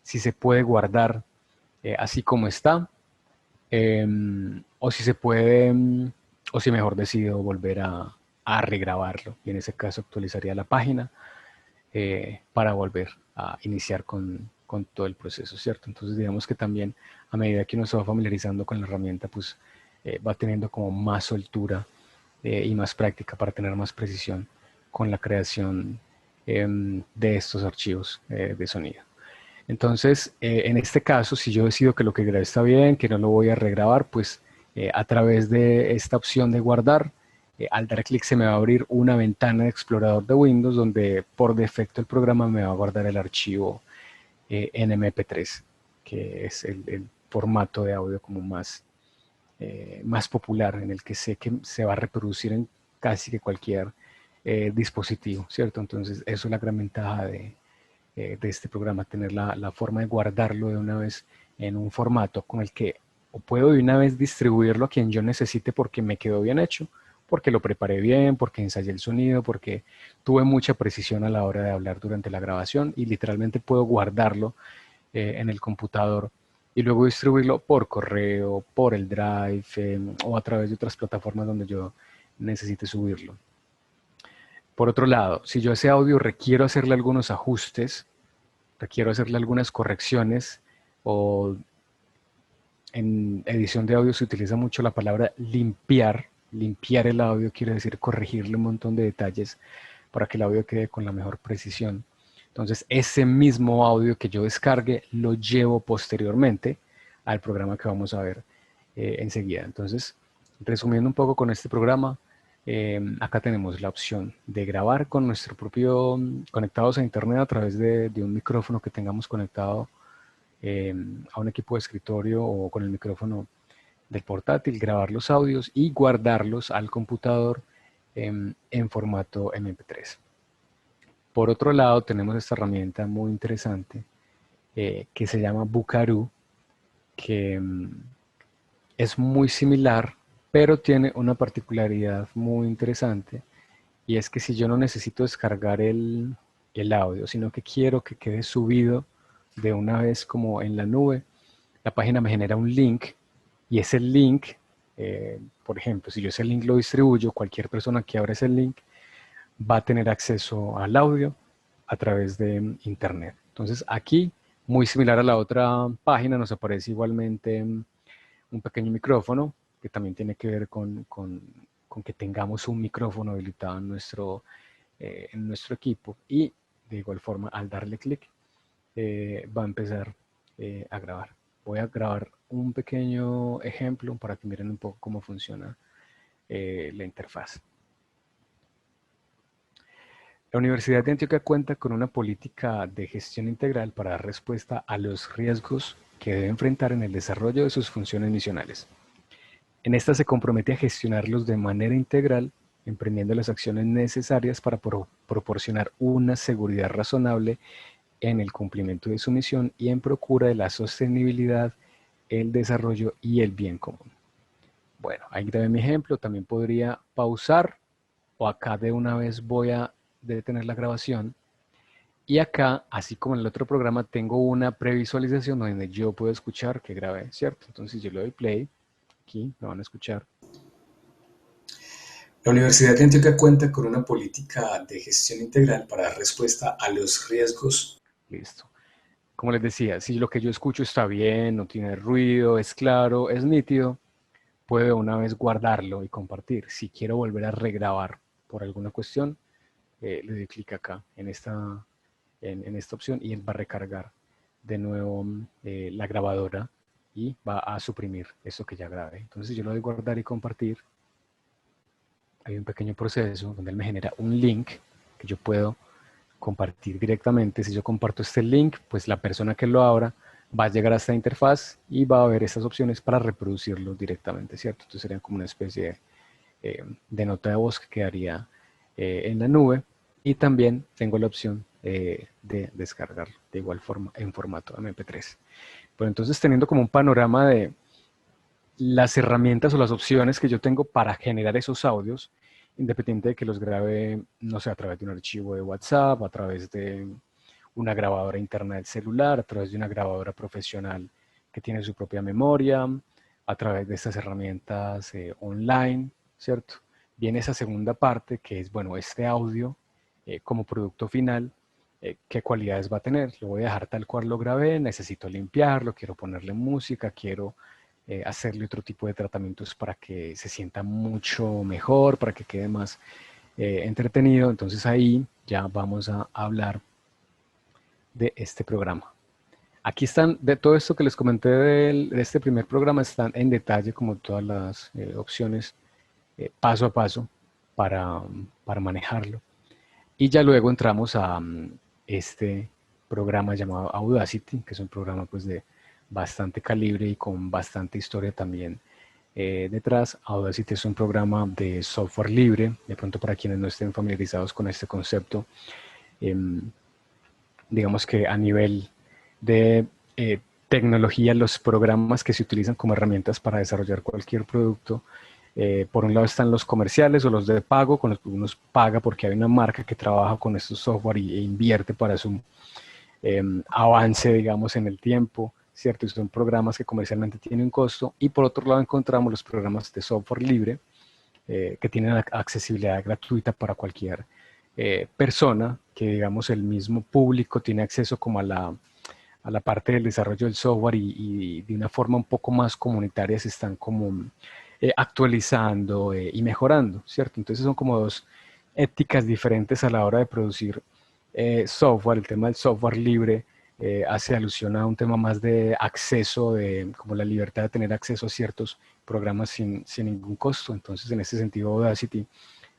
si se puede guardar así como está, o si se puede, o si mejor decido volver a regrabarlo. Y en ese caso actualizaría la página para volver a iniciar con todo el proceso, ¿cierto? Entonces digamos que también a medida que uno se va familiarizando con la herramienta, pues va teniendo como más soltura y más práctica para tener más precisión con la creación de estos archivos de sonido. Entonces, en este caso, si yo decido que lo que grabé está bien, que no lo voy a regrabar, pues a través de esta opción de guardar, al dar clic se me va a abrir una ventana de explorador de Windows donde por defecto el programa me va a guardar el archivo en MP3, que es el formato de audio como más popular, en el que sé que se va a reproducir en casi que cualquier dispositivo, ¿cierto? Entonces, eso es la gran ventaja de este programa, tener la forma de guardarlo de una vez en un formato con el que o puedo de una vez distribuirlo a quien yo necesite porque me quedó bien hecho, porque lo preparé bien, porque ensayé el sonido, porque tuve mucha precisión a la hora de hablar durante la grabación y literalmente puedo guardarlo en el computador y luego distribuirlo por correo, por el Drive o a través de otras plataformas donde yo necesite subirlo. Por otro lado, si yo a ese audio requiero hacerle algunos ajustes, requiero hacerle algunas correcciones o en edición de audio se utiliza mucho la palabra limpiar. Limpiar el audio quiere decir corregirle un montón de detalles para que el audio quede con la mejor precisión. Entonces, ese mismo audio que yo descargue lo llevo posteriormente al programa que vamos a ver enseguida. Entonces, resumiendo un poco con este programa, acá tenemos la opción de grabar con nuestro propio, conectados a internet a través de un micrófono que tengamos conectado a un equipo de escritorio o con el micrófono del portátil, grabar los audios y guardarlos al computador en formato MP3. Por otro lado, tenemos esta herramienta muy interesante que se llama Bucaroo, que es muy similar, pero tiene una particularidad muy interesante, y es que si yo no necesito descargar el audio, sino que quiero que quede subido de una vez como en la nube, la página me genera un link y ese link, por ejemplo, si yo ese link lo distribuyo, cualquier persona que abra ese link va a tener acceso al audio a través de internet. Entonces aquí, muy similar a la otra página, nos aparece igualmente un pequeño micrófono que también tiene que ver con que tengamos un micrófono habilitado en nuestro equipo y de igual forma al darle clic va a empezar a grabar. Voy a grabar un pequeño ejemplo para que miren un poco cómo funciona la interfaz. La Universidad de Antioquia cuenta con una política de gestión integral para dar respuesta a los riesgos que debe enfrentar en el desarrollo de sus funciones misionales. En esta se compromete a gestionarlos de manera integral, emprendiendo las acciones necesarias para proporcionar una seguridad razonable en el cumplimiento de su misión y en procura de la sostenibilidad, el desarrollo y el bien común. Bueno, ahí grabé mi ejemplo, también podría pausar o acá de una vez voy a detener la grabación y acá, así como en el otro programa, tengo una previsualización donde yo puedo escuchar que grabé, ¿cierto? Entonces yo le doy play, aquí me van a escuchar. La Universidad de Antioquia cuenta con una política de gestión integral para dar respuesta a los riesgos. Listo. Como les decía, si lo que yo escucho está bien, no tiene ruido, es claro, es nítido, puedo una vez guardarlo y compartir. Si quiero volver a regrabar por alguna cuestión, le doy clic acá en esta opción y él va a recargar de nuevo la grabadora y va a suprimir eso que ya grabé. Entonces yo lo doy guardar y compartir. Hay un pequeño proceso donde él me genera un link que yo puedo compartir directamente. Si yo comparto este link, pues la persona que lo abra va a llegar a esta interfaz y va a haber estas opciones para reproducirlo directamente, ¿cierto? Entonces sería como una especie de nota de voz que quedaría en la nube, y también tengo la opción de descargarlo de igual forma en formato MP3. Pero entonces, teniendo como un panorama de las herramientas o las opciones que yo tengo para generar esos audios, independiente de que los grabe, no sé, a través de un archivo de WhatsApp, a través de una grabadora interna del celular, a través de una grabadora profesional que tiene su propia memoria, a través de estas herramientas online, ¿cierto? Viene esa segunda parte que es, bueno, este audio como producto final, ¿qué cualidades va a tener? Lo voy a dejar tal cual lo grabé, necesito limpiarlo, quiero ponerle música, quiero hacerle otro tipo de tratamientos para que se sienta mucho mejor, para que quede más entretenido. Entonces ahí ya vamos a hablar de este programa. Aquí están, de todo esto que les comenté de este primer programa, están en detalle como todas las opciones paso a paso para, para manejarlo. Y ya luego entramos a este programa llamado Audacity, que es un programa pues de bastante calibre y con bastante historia también detrás. Audacity es un programa de software libre, de pronto para quienes no estén familiarizados con este concepto, em, digamos que a nivel de tecnología, los programas que se utilizan como herramientas para desarrollar cualquier producto, por un lado están los comerciales o los de pago, con los que uno paga porque hay una marca que trabaja con estos software e invierte para su avance, digamos, en el tiempo, ¿cierto? Y son programas que comercialmente tienen un costo. Y por otro lado encontramos los programas de software libre, que tienen accesibilidad gratuita para cualquier persona, que digamos el mismo público tiene acceso como a la parte del desarrollo del software, y de una forma un poco más comunitaria se están como actualizando y mejorando, ¿cierto? Entonces son como dos éticas diferentes a la hora de producir software. El tema del software libre hace alusión a un tema más de acceso, de como la libertad de tener acceso a ciertos programas sin ningún costo. Entonces, en ese sentido, Audacity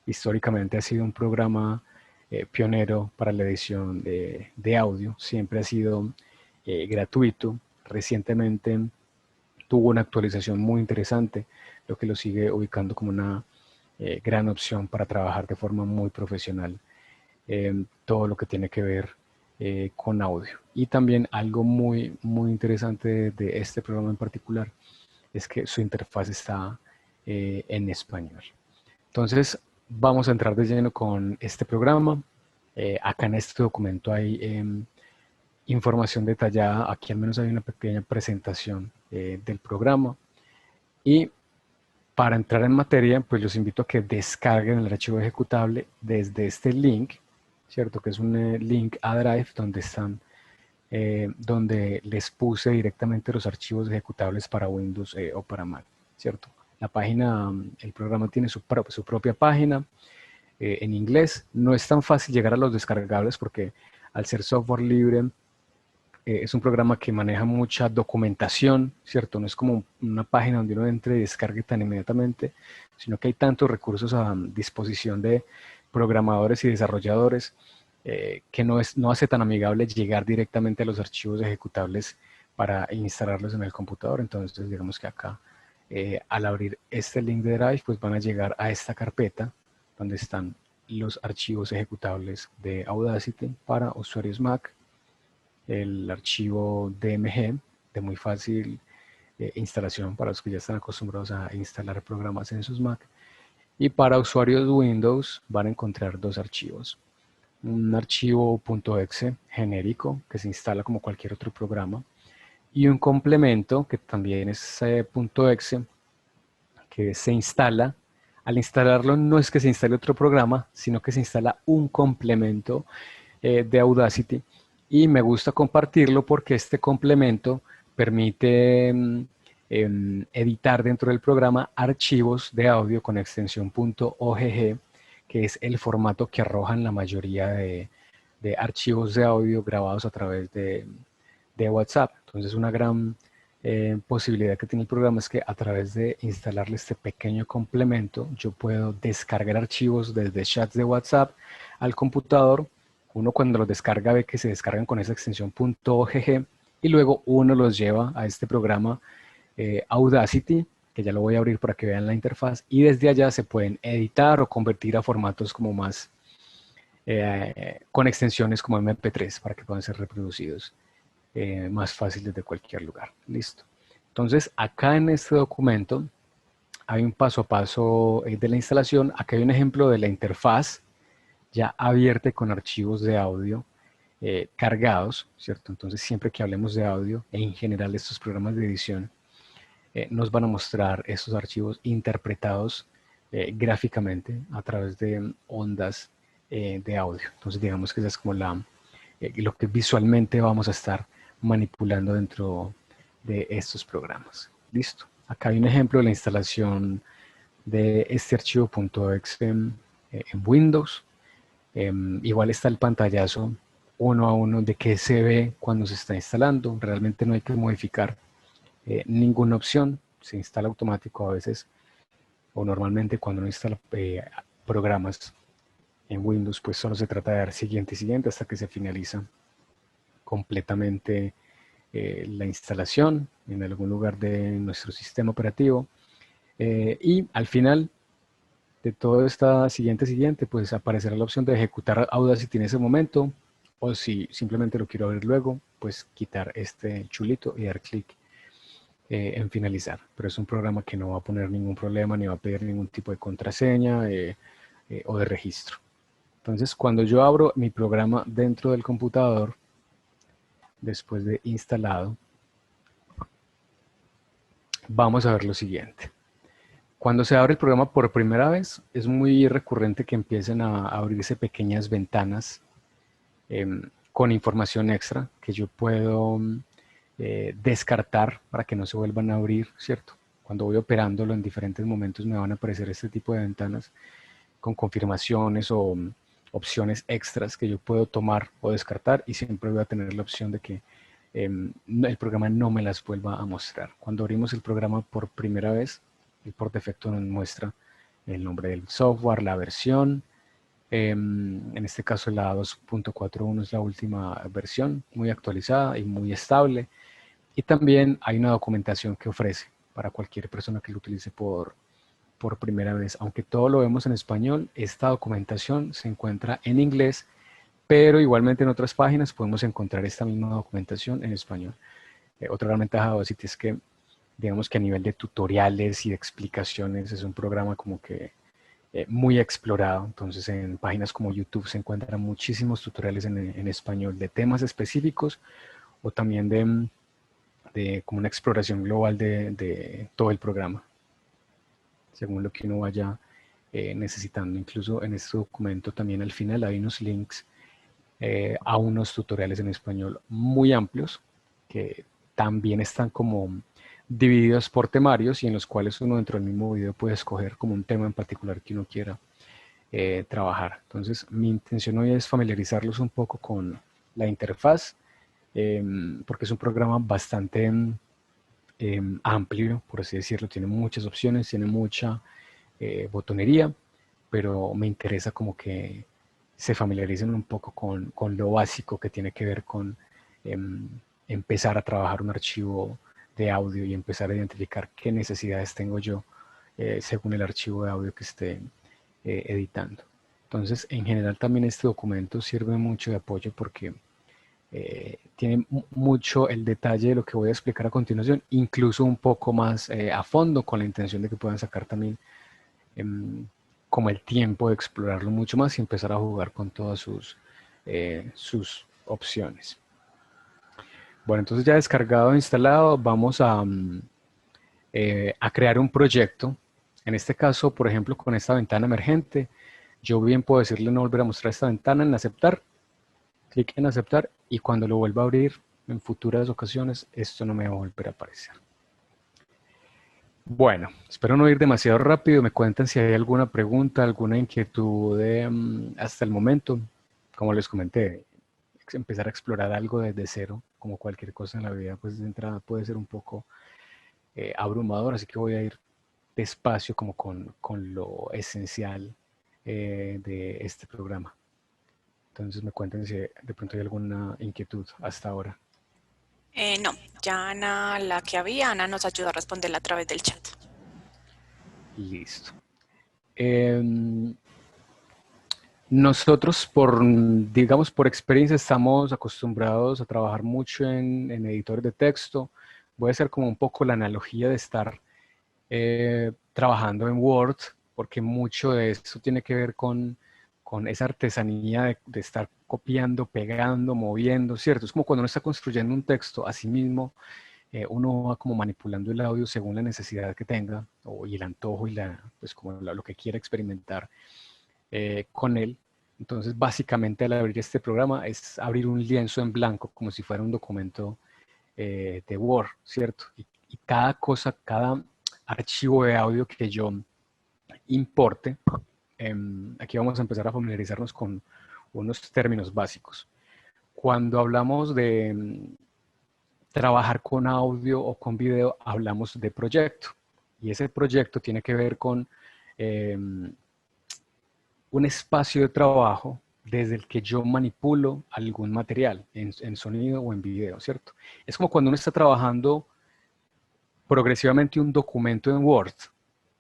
históricamente ha sido un programa pionero para la edición de audio. Siempre ha sido gratuito. Recientemente tuvo una actualización muy interesante, lo que lo sigue ubicando como una gran opción para trabajar de forma muy profesional todo lo que tiene que ver con audio. Y también algo muy interesante de este programa en particular es que su interfaz está en español. Entonces, vamos a entrar de lleno con este programa. Acá en este documento hay información detallada. Aquí al menos hay una pequeña presentación del programa. Y para entrar en materia, pues los invito a que descarguen el archivo ejecutable desde este link, ¿cierto? Que es un link a Drive donde están, donde les puse directamente los archivos ejecutables para Windows o para Mac, ¿cierto? La página, el programa tiene su propia página en inglés. No es tan fácil llegar a los descargables porque al ser software libre, es un programa que maneja mucha documentación, ¿cierto? No es como una página donde uno entre y descargue tan inmediatamente, sino que hay tantos recursos a disposición de programadores y desarrolladores que no hace tan amigable llegar directamente a los archivos ejecutables para instalarlos en el computador. Entonces, digamos que acá, al abrir este link de Drive, pues van a llegar a esta carpeta donde están los archivos ejecutables de Audacity para usuarios Mac, el archivo DMG de muy fácil instalación para los que ya están acostumbrados a instalar programas en sus Mac. Y para usuarios Windows van a encontrar dos archivos. Un archivo .exe genérico que se instala como cualquier otro programa, y un complemento que también es .exe, que se instala. Al instalarlo no es que se instale otro programa, sino que se instala un complemento de Audacity, y me gusta compartirlo porque este complemento permite editar dentro del programa archivos de audio con extensión .ogg, que es el formato que arrojan la mayoría de archivos de audio grabados a través de WhatsApp. Entonces, una gran posibilidad que tiene el programa es que a través de instalarle este pequeño complemento, yo puedo descargar archivos desde chats de WhatsApp al computador. Uno cuando los descarga ve que se descargan con esa extensión .ogg, y luego uno los lleva a este programa Audacity, que ya lo voy a abrir para que vean la interfaz, y desde allá se pueden editar o convertir a formatos como más, con extensiones como MP3 para que puedan ser reproducidos más fácil desde cualquier lugar. Listo. Entonces, acá en este documento hay un paso a paso de la instalación. Acá hay un ejemplo de la interfaz ya abierta con archivos de audio cargados, ¿cierto? Entonces, siempre que hablemos de audio, en general estos programas de edición, nos van a mostrar estos archivos interpretados gráficamente a través de ondas de audio. Entonces, digamos que esa es como lo que visualmente vamos a estar manipulando dentro de estos programas. Listo. Acá hay un ejemplo de la instalación de este archivo .exe en Windows. Igual está el pantallazo uno a uno de qué se ve cuando se está instalando. Realmente no hay que modificar ninguna opción. Se instala automático a veces, o normalmente cuando uno instala programas en Windows, pues solo se trata de dar siguiente y siguiente hasta que se finaliza completamente la instalación en algún lugar de nuestro sistema operativo. Y al final de todo esta siguiente, pues aparecerá la opción de ejecutar Audacity en ese momento, o si simplemente lo quiero ver luego, pues quitar este chulito y dar clic en finalizar. Pero es un programa que no va a poner ningún problema, ni va a pedir ningún tipo de contraseña o de registro. Entonces, cuando yo abro mi programa dentro del computador, después de instalado, vamos a ver lo siguiente. Cuando se abre el programa por primera vez, es muy recurrente que empiecen a abrirse pequeñas ventanas con información extra que yo puedo descartar para que no se vuelvan a abrir, ¿cierto? Cuando voy operándolo en diferentes momentos me van a aparecer este tipo de ventanas con confirmaciones o opciones extras que yo puedo tomar o descartar, y siempre voy a tener la opción de que el programa no me las vuelva a mostrar. Cuando abrimos el programa por primera vez, y por defecto nos muestra el nombre del software, la versión. En este caso la 2.41 es la última versión, muy actualizada y muy estable. Y también hay una documentación que ofrece para cualquier persona que lo utilice por primera vez. Aunque todo lo vemos en español, esta documentación se encuentra en inglés, pero igualmente en otras páginas podemos encontrar esta misma documentación en español. Otra gran ventaja de Audacity es que, digamos que a nivel de tutoriales y de explicaciones, es un programa como que muy explorado. Entonces, en páginas como YouTube se encuentran muchísimos tutoriales en español de temas específicos, o también de como una exploración global de todo el programa, según lo que uno vaya necesitando. Incluso en este documento también al final hay unos links a unos tutoriales en español muy amplios que también están como divididos por temarios, y en los cuales uno dentro del mismo video puede escoger como un tema en particular que uno quiera trabajar. Entonces, mi intención hoy es familiarizarlos un poco con la interfaz, porque es un programa bastante amplio, por así decirlo. Tiene muchas opciones, tiene mucha botonería, pero me interesa como que se familiaricen un poco con lo básico que tiene que ver con em, empezar a trabajar un archivo de audio y empezar a identificar qué necesidades tengo yo según el archivo de audio que esté editando. Entonces, en general también este documento sirve mucho de apoyo porque tiene mucho el detalle de lo que voy a explicar a continuación, incluso un poco más a fondo, con la intención de que puedan sacar también em, como el tiempo de explorarlo mucho más y empezar a jugar con todas sus opciones. Bueno, entonces ya descargado e instalado, vamos a crear un proyecto. En este caso, por ejemplo, con esta ventana emergente, yo bien puedo decirle no volver a mostrar esta ventana, en aceptar, clic en aceptar, y cuando lo vuelva a abrir en futuras ocasiones, esto no me va a volver a aparecer. Bueno, espero no ir demasiado rápido. Me cuentan si hay alguna pregunta, alguna inquietud hasta el momento. Como les comenté, empezar a explorar algo desde cero, como cualquier cosa en la vida, pues de entrada puede ser un poco abrumador, así que voy a ir despacio como con lo esencial de este programa. Entonces me cuentan si de pronto hay alguna inquietud hasta ahora. No, ya Ana, la que había, Ana nos ayudó a responderla a través del chat. Listo. Nosotros, digamos, por experiencia, estamos acostumbrados a trabajar mucho en editores de texto. Voy a hacer como un poco la analogía de estar trabajando en Word, porque mucho de eso tiene que ver con esa artesanía de estar copiando, pegando, moviendo, ¿cierto? Es como cuando uno está construyendo un texto, así mismo uno va como manipulando el audio según la necesidad que tenga, y el antojo y pues como lo que quiera experimentar con él. Entonces, básicamente al abrir este programa es abrir un lienzo en blanco, como si fuera un documento de Word, ¿cierto? Y cada cosa, cada archivo de audio que yo importe, aquí vamos a empezar a familiarizarnos con unos términos básicos. Cuando hablamos de trabajar con audio o con video, hablamos de proyecto. Y ese proyecto tiene que ver con un espacio de trabajo desde el que yo manipulo algún material en sonido o en video, ¿cierto? Es como cuando uno está trabajando progresivamente un documento en Word,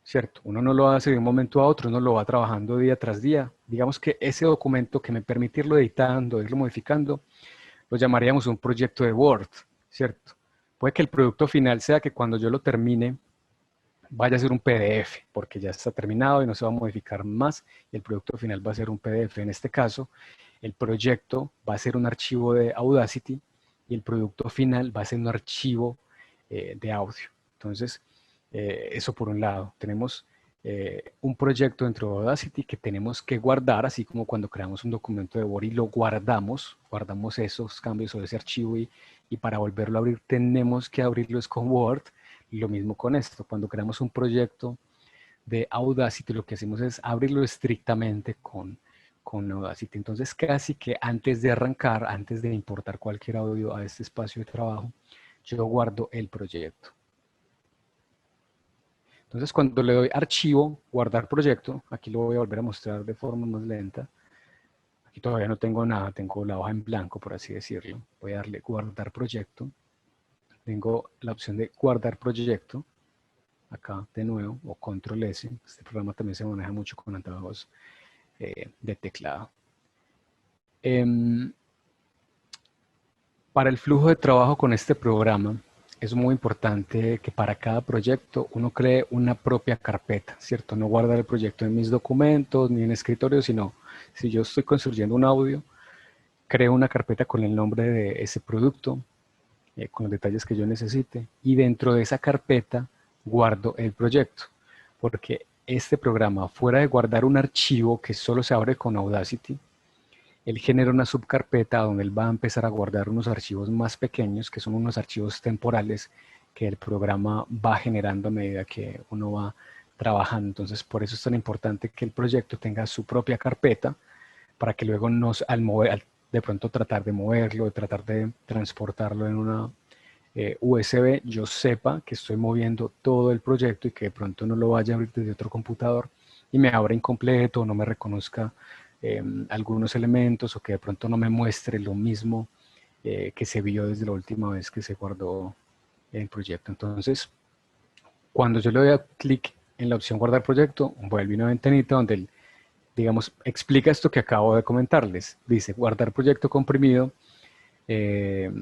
¿cierto? Uno no lo hace de un momento a otro, uno lo va trabajando día tras día. Digamos que ese documento que me permite irlo editando, irlo modificando, lo llamaríamos un proyecto de Word, ¿cierto? Puede que el producto final sea que cuando yo lo termine, vaya a ser un PDF, porque ya está terminado y no se va a modificar más, y el producto final va a ser un PDF. En este caso, el proyecto va a ser un archivo de Audacity y el producto final va a ser un archivo de audio. Entonces, eso por un lado. Tenemos un proyecto dentro de Audacity que tenemos que guardar, así como cuando creamos un documento de Word y lo guardamos esos cambios o ese archivo y para volverlo a abrir tenemos que abrirlo con Word. Y lo mismo con esto, cuando creamos un proyecto de Audacity, lo que hacemos es abrirlo estrictamente con Audacity. Entonces, casi que antes de arrancar, antes de importar cualquier audio a este espacio de trabajo, yo guardo el proyecto. Entonces, cuando le doy archivo, guardar proyecto, aquí lo voy a volver a mostrar de forma más lenta. Aquí todavía no tengo nada, tengo la hoja en blanco, por así decirlo. Voy a darle guardar proyecto. Tengo la opción de guardar proyecto. Acá de nuevo, o control S. Este programa también se maneja mucho con altavoz de teclado. Para el flujo de trabajo con este programa, es muy importante que para cada proyecto uno cree una propia carpeta, ¿cierto? No guardar el proyecto en mis documentos ni en escritorio, sino si yo estoy construyendo un audio, creo una carpeta con el nombre de ese producto, con los detalles que yo necesite, y dentro de esa carpeta guardo el proyecto, porque este programa, fuera de guardar un archivo que solo se abre con Audacity, él genera una subcarpeta donde él va a empezar a guardar unos archivos más pequeños, que son unos archivos temporales que el programa va generando a medida que uno va trabajando. Entonces, por eso es tan importante que el proyecto tenga su propia carpeta, para que luego al de pronto tratar de moverlo, de tratar de transportarlo en una USB, yo sepa que estoy moviendo todo el proyecto y que de pronto no lo vaya a abrir desde otro computador y me abra incompleto o no me reconozca algunos elementos o que de pronto no me muestre lo mismo que se vio desde la última vez que se guardó el proyecto. Entonces, cuando yo le doy a clic en la opción guardar proyecto, vuelve una ventanita donde él, digamos, explica esto que acabo de comentarles. Dice guardar proyecto comprimido. Eh,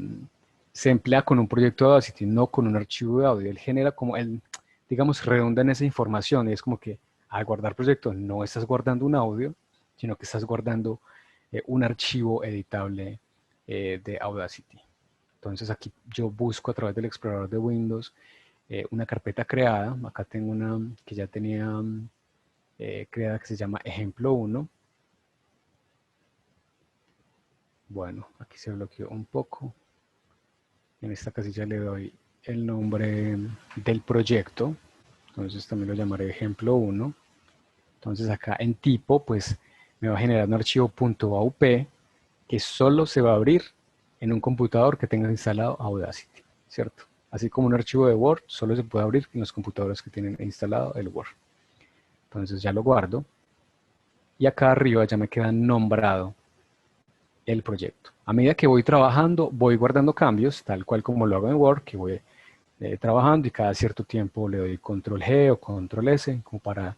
Se emplea con un proyecto de Audacity, no con un archivo de audio. Él genera como, él, digamos, redunda en esa información y es como que al guardar proyecto no estás guardando un audio, sino que estás guardando un archivo editable de Audacity. Entonces aquí yo busco a través del explorador de Windows una carpeta creada. Acá tengo una que ya tenía creada que se llama ejemplo 1. Bueno, aquí se bloqueó un poco. En esta casilla le doy el nombre del proyecto. Entonces también lo llamaré ejemplo 1. Entonces acá en tipo, pues me va a generar un archivo .aup que solo se va a abrir en un computador que tenga instalado Audacity, ¿cierto? Así como un archivo de Word solo se puede abrir en los computadores que tienen instalado el Word. Entonces ya lo guardo. Y acá arriba ya me queda nombrado el proyecto. A medida que voy trabajando, voy guardando cambios, tal cual como lo hago en Word, que voy trabajando y cada cierto tiempo le doy control G o control S, como para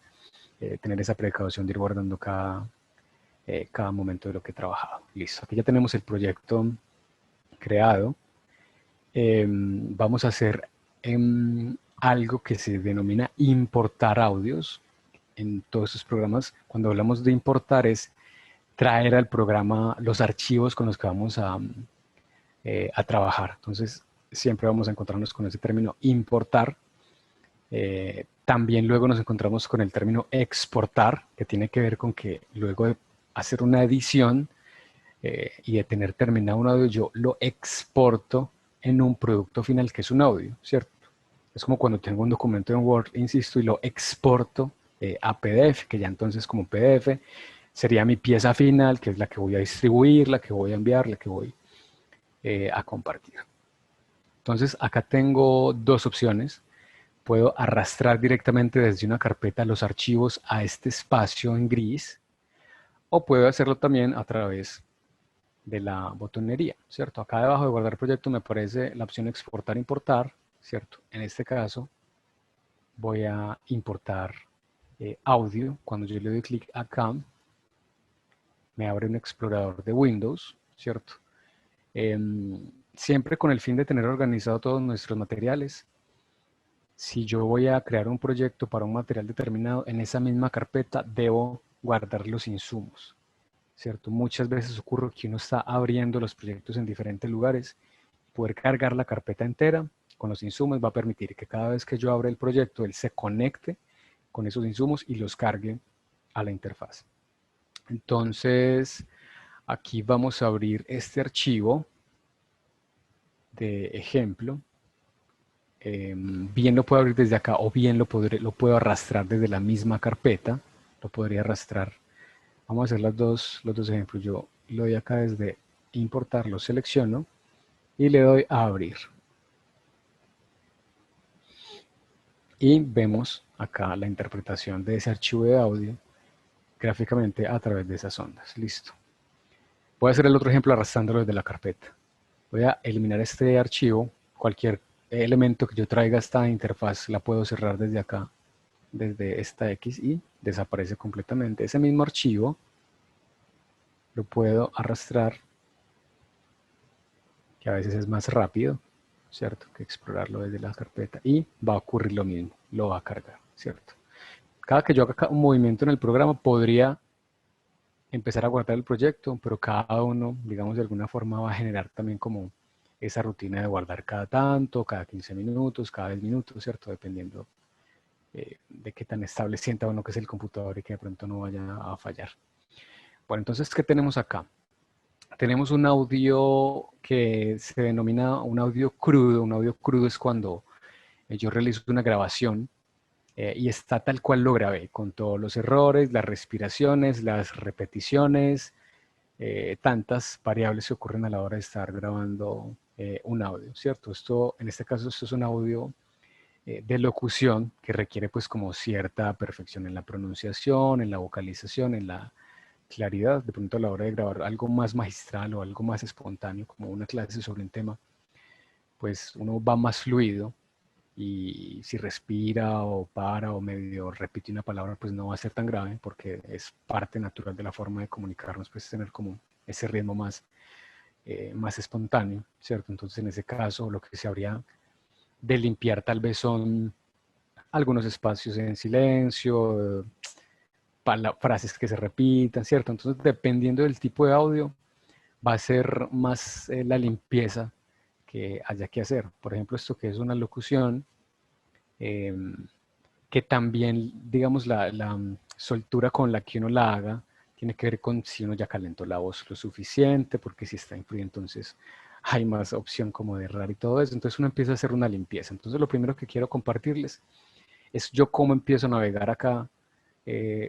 tener esa precaución de ir guardando cada momento de lo que he trabajado. Listo, aquí ya tenemos el proyecto creado. Vamos a hacer algo que se denomina importar audios. En todos estos programas, cuando hablamos de importar, es traer al programa los archivos con los que vamos a trabajar. Entonces, siempre vamos a encontrarnos con ese término importar. También luego nos encontramos con el término exportar, que tiene que ver con que luego de hacer una edición y de tener terminado un audio, yo lo exporto en un producto final que es un audio, ¿cierto? Es como cuando tengo un documento en Word, insisto, y lo exporto a PDF, que ya entonces como PDF sería mi pieza final, que es la que voy a distribuir, la que voy a enviar, la que voy a compartir. Entonces acá tengo dos opciones. Puedo arrastrar directamente desde una carpeta los archivos a este espacio en gris, o puedo hacerlo también a través de la botonería, ¿cierto? Acá debajo de guardar proyecto me aparece la opción exportar, importar, ¿cierto? En este caso voy a importar audio. Cuando yo le doy clic acá, me abre un explorador de Windows, ¿cierto? Siempre con el fin de tener organizado todos nuestros materiales. Si yo voy a crear un proyecto para un material determinado, en esa misma carpeta debo guardar los insumos, ¿cierto? Muchas veces ocurre que uno está abriendo los proyectos en diferentes lugares. Poder cargar la carpeta entera con los insumos va a permitir que cada vez que yo abra el proyecto, él se conecte con esos insumos y los cargue a la interfaz. Entonces, aquí vamos a abrir este archivo de ejemplo. Bien lo puedo abrir desde acá o bien lo puedo arrastrar desde la misma carpeta. Lo podría arrastrar. Vamos a hacer los dos ejemplos. Yo lo doy acá desde importar, lo selecciono y le doy a abrir. Y vemos acá la interpretación de ese archivo de audio gráficamente a través de esas ondas. Listo. Voy a hacer el otro ejemplo arrastrándolo desde la carpeta. Voy a eliminar este archivo. Cualquier elemento que yo traiga a esta interfaz la puedo cerrar desde acá, desde esta X, y desaparece completamente. Ese mismo archivo lo puedo arrastrar, que a veces es más rápido, ¿cierto?, que explorarlo desde la carpeta, y va a ocurrir lo mismo, lo va a cargar, ¿cierto? Cada que yo haga un movimiento en el programa podría empezar a guardar el proyecto, pero cada uno, digamos, de alguna forma va a generar también como esa rutina de guardar cada tanto, cada 15 minutos, cada 10 minutos, ¿cierto? Dependiendo de qué tan estable sienta uno que es el computador y que de pronto no vaya a fallar. Bueno, entonces, ¿qué tenemos acá? Tenemos un audio que se denomina un audio crudo. Un audio crudo es cuando yo realizo una grabación y está tal cual lo grabé, con todos los errores, las respiraciones, las repeticiones, tantas variables que ocurren a la hora de estar grabando un audio, ¿cierto? Esto, en este caso, esto es un audio de locución que requiere pues como cierta perfección en la pronunciación, en la vocalización, en la claridad. De pronto a la hora de grabar algo más magistral o algo más espontáneo, como una clase sobre un tema, pues uno va más fluido, y si respira o para o medio repite una palabra, pues no va a ser tan grave, porque es parte natural de la forma de comunicarnos, pues tener como ese ritmo más espontáneo, ¿cierto? Entonces en ese caso lo que se habría de limpiar tal vez son algunos espacios en silencio, frases que se repitan, ¿cierto? Entonces, dependiendo del tipo de audio, va a ser más la limpieza que haya que hacer. Por ejemplo, esto que es una locución, eh, que también, digamos, la soltura con la que uno la haga, tiene que ver con si uno ya calentó la voz lo suficiente, porque si está en frío, entonces hay más opción como de errar y todo eso. Entonces uno empieza a hacer una limpieza. Entonces lo primero que quiero compartirles es yo cómo empiezo a navegar acá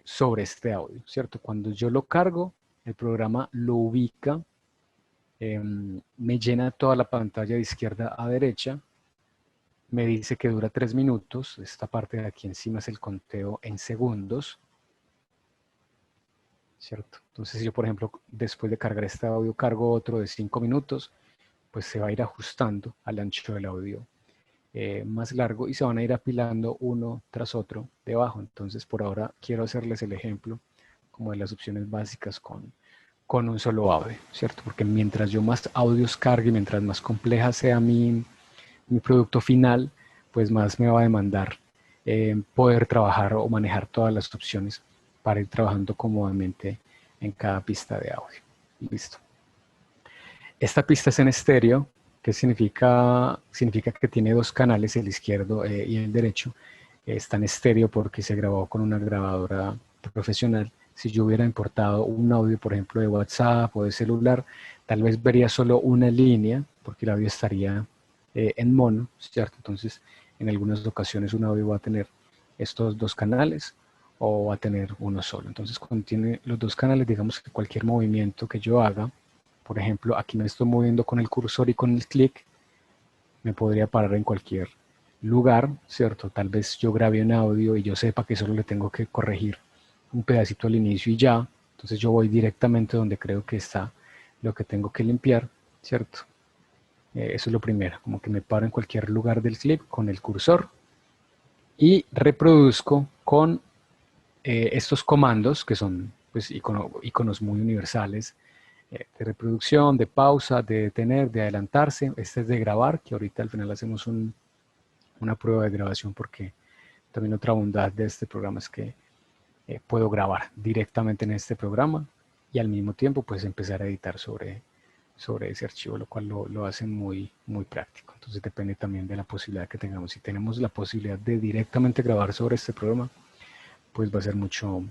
sobre este audio, ¿cierto? Cuando yo lo cargo, el programa lo ubica, me llena toda la pantalla de izquierda a derecha, me dice que dura 3 minutos, esta parte de aquí encima es el conteo en segundos, ¿cierto? Entonces, si yo, por ejemplo, después de cargar este audio, cargo otro de 5 minutos, pues se va a ir ajustando al ancho del audio más largo y se van a ir apilando uno tras otro debajo. Entonces, por ahora quiero hacerles el ejemplo como de las opciones básicas con un solo audio, ¿cierto? Porque mientras yo más audios cargue, mientras más compleja sea mi producto final, pues más me va a demandar poder trabajar o manejar todas las opciones para ir trabajando cómodamente en cada pista de audio. Listo. Esta pista es en estéreo, que significa que tiene dos canales, el izquierdo y el derecho. Está en estéreo porque se grabó con una grabadora profesional. Si yo hubiera importado un audio, por ejemplo, de WhatsApp o de celular, tal vez vería solo una línea, porque el audio estaría en mono, ¿cierto? Entonces, en algunas ocasiones un audio va a tener estos dos canales o va a tener uno solo. Entonces, cuando tiene los dos canales, digamos que cualquier movimiento que yo haga, por ejemplo, aquí me estoy moviendo con el cursor y con el clic, me podría parar en cualquier lugar, ¿cierto? Tal vez yo grabe un audio y yo sepa que solo le tengo que corregir un pedacito al inicio y ya. Entonces yo voy directamente donde creo que está lo que tengo que limpiar, ¿cierto? Eso es lo primero, como que me paro en cualquier lugar del clip con el cursor y reproduzco con estos comandos que son pues, iconos muy universales de reproducción, de pausa, de detener, de adelantarse. Este es de grabar, que ahorita al final hacemos una prueba de grabación porque también otra bondad de este programa es que puedo grabar directamente en este programa y al mismo tiempo pues empezar a editar sobre ese archivo, lo cual lo hace muy, muy práctico. Entonces depende también de la posibilidad que tengamos. Si tenemos la posibilidad de directamente grabar sobre este programa, pues va a ser mucho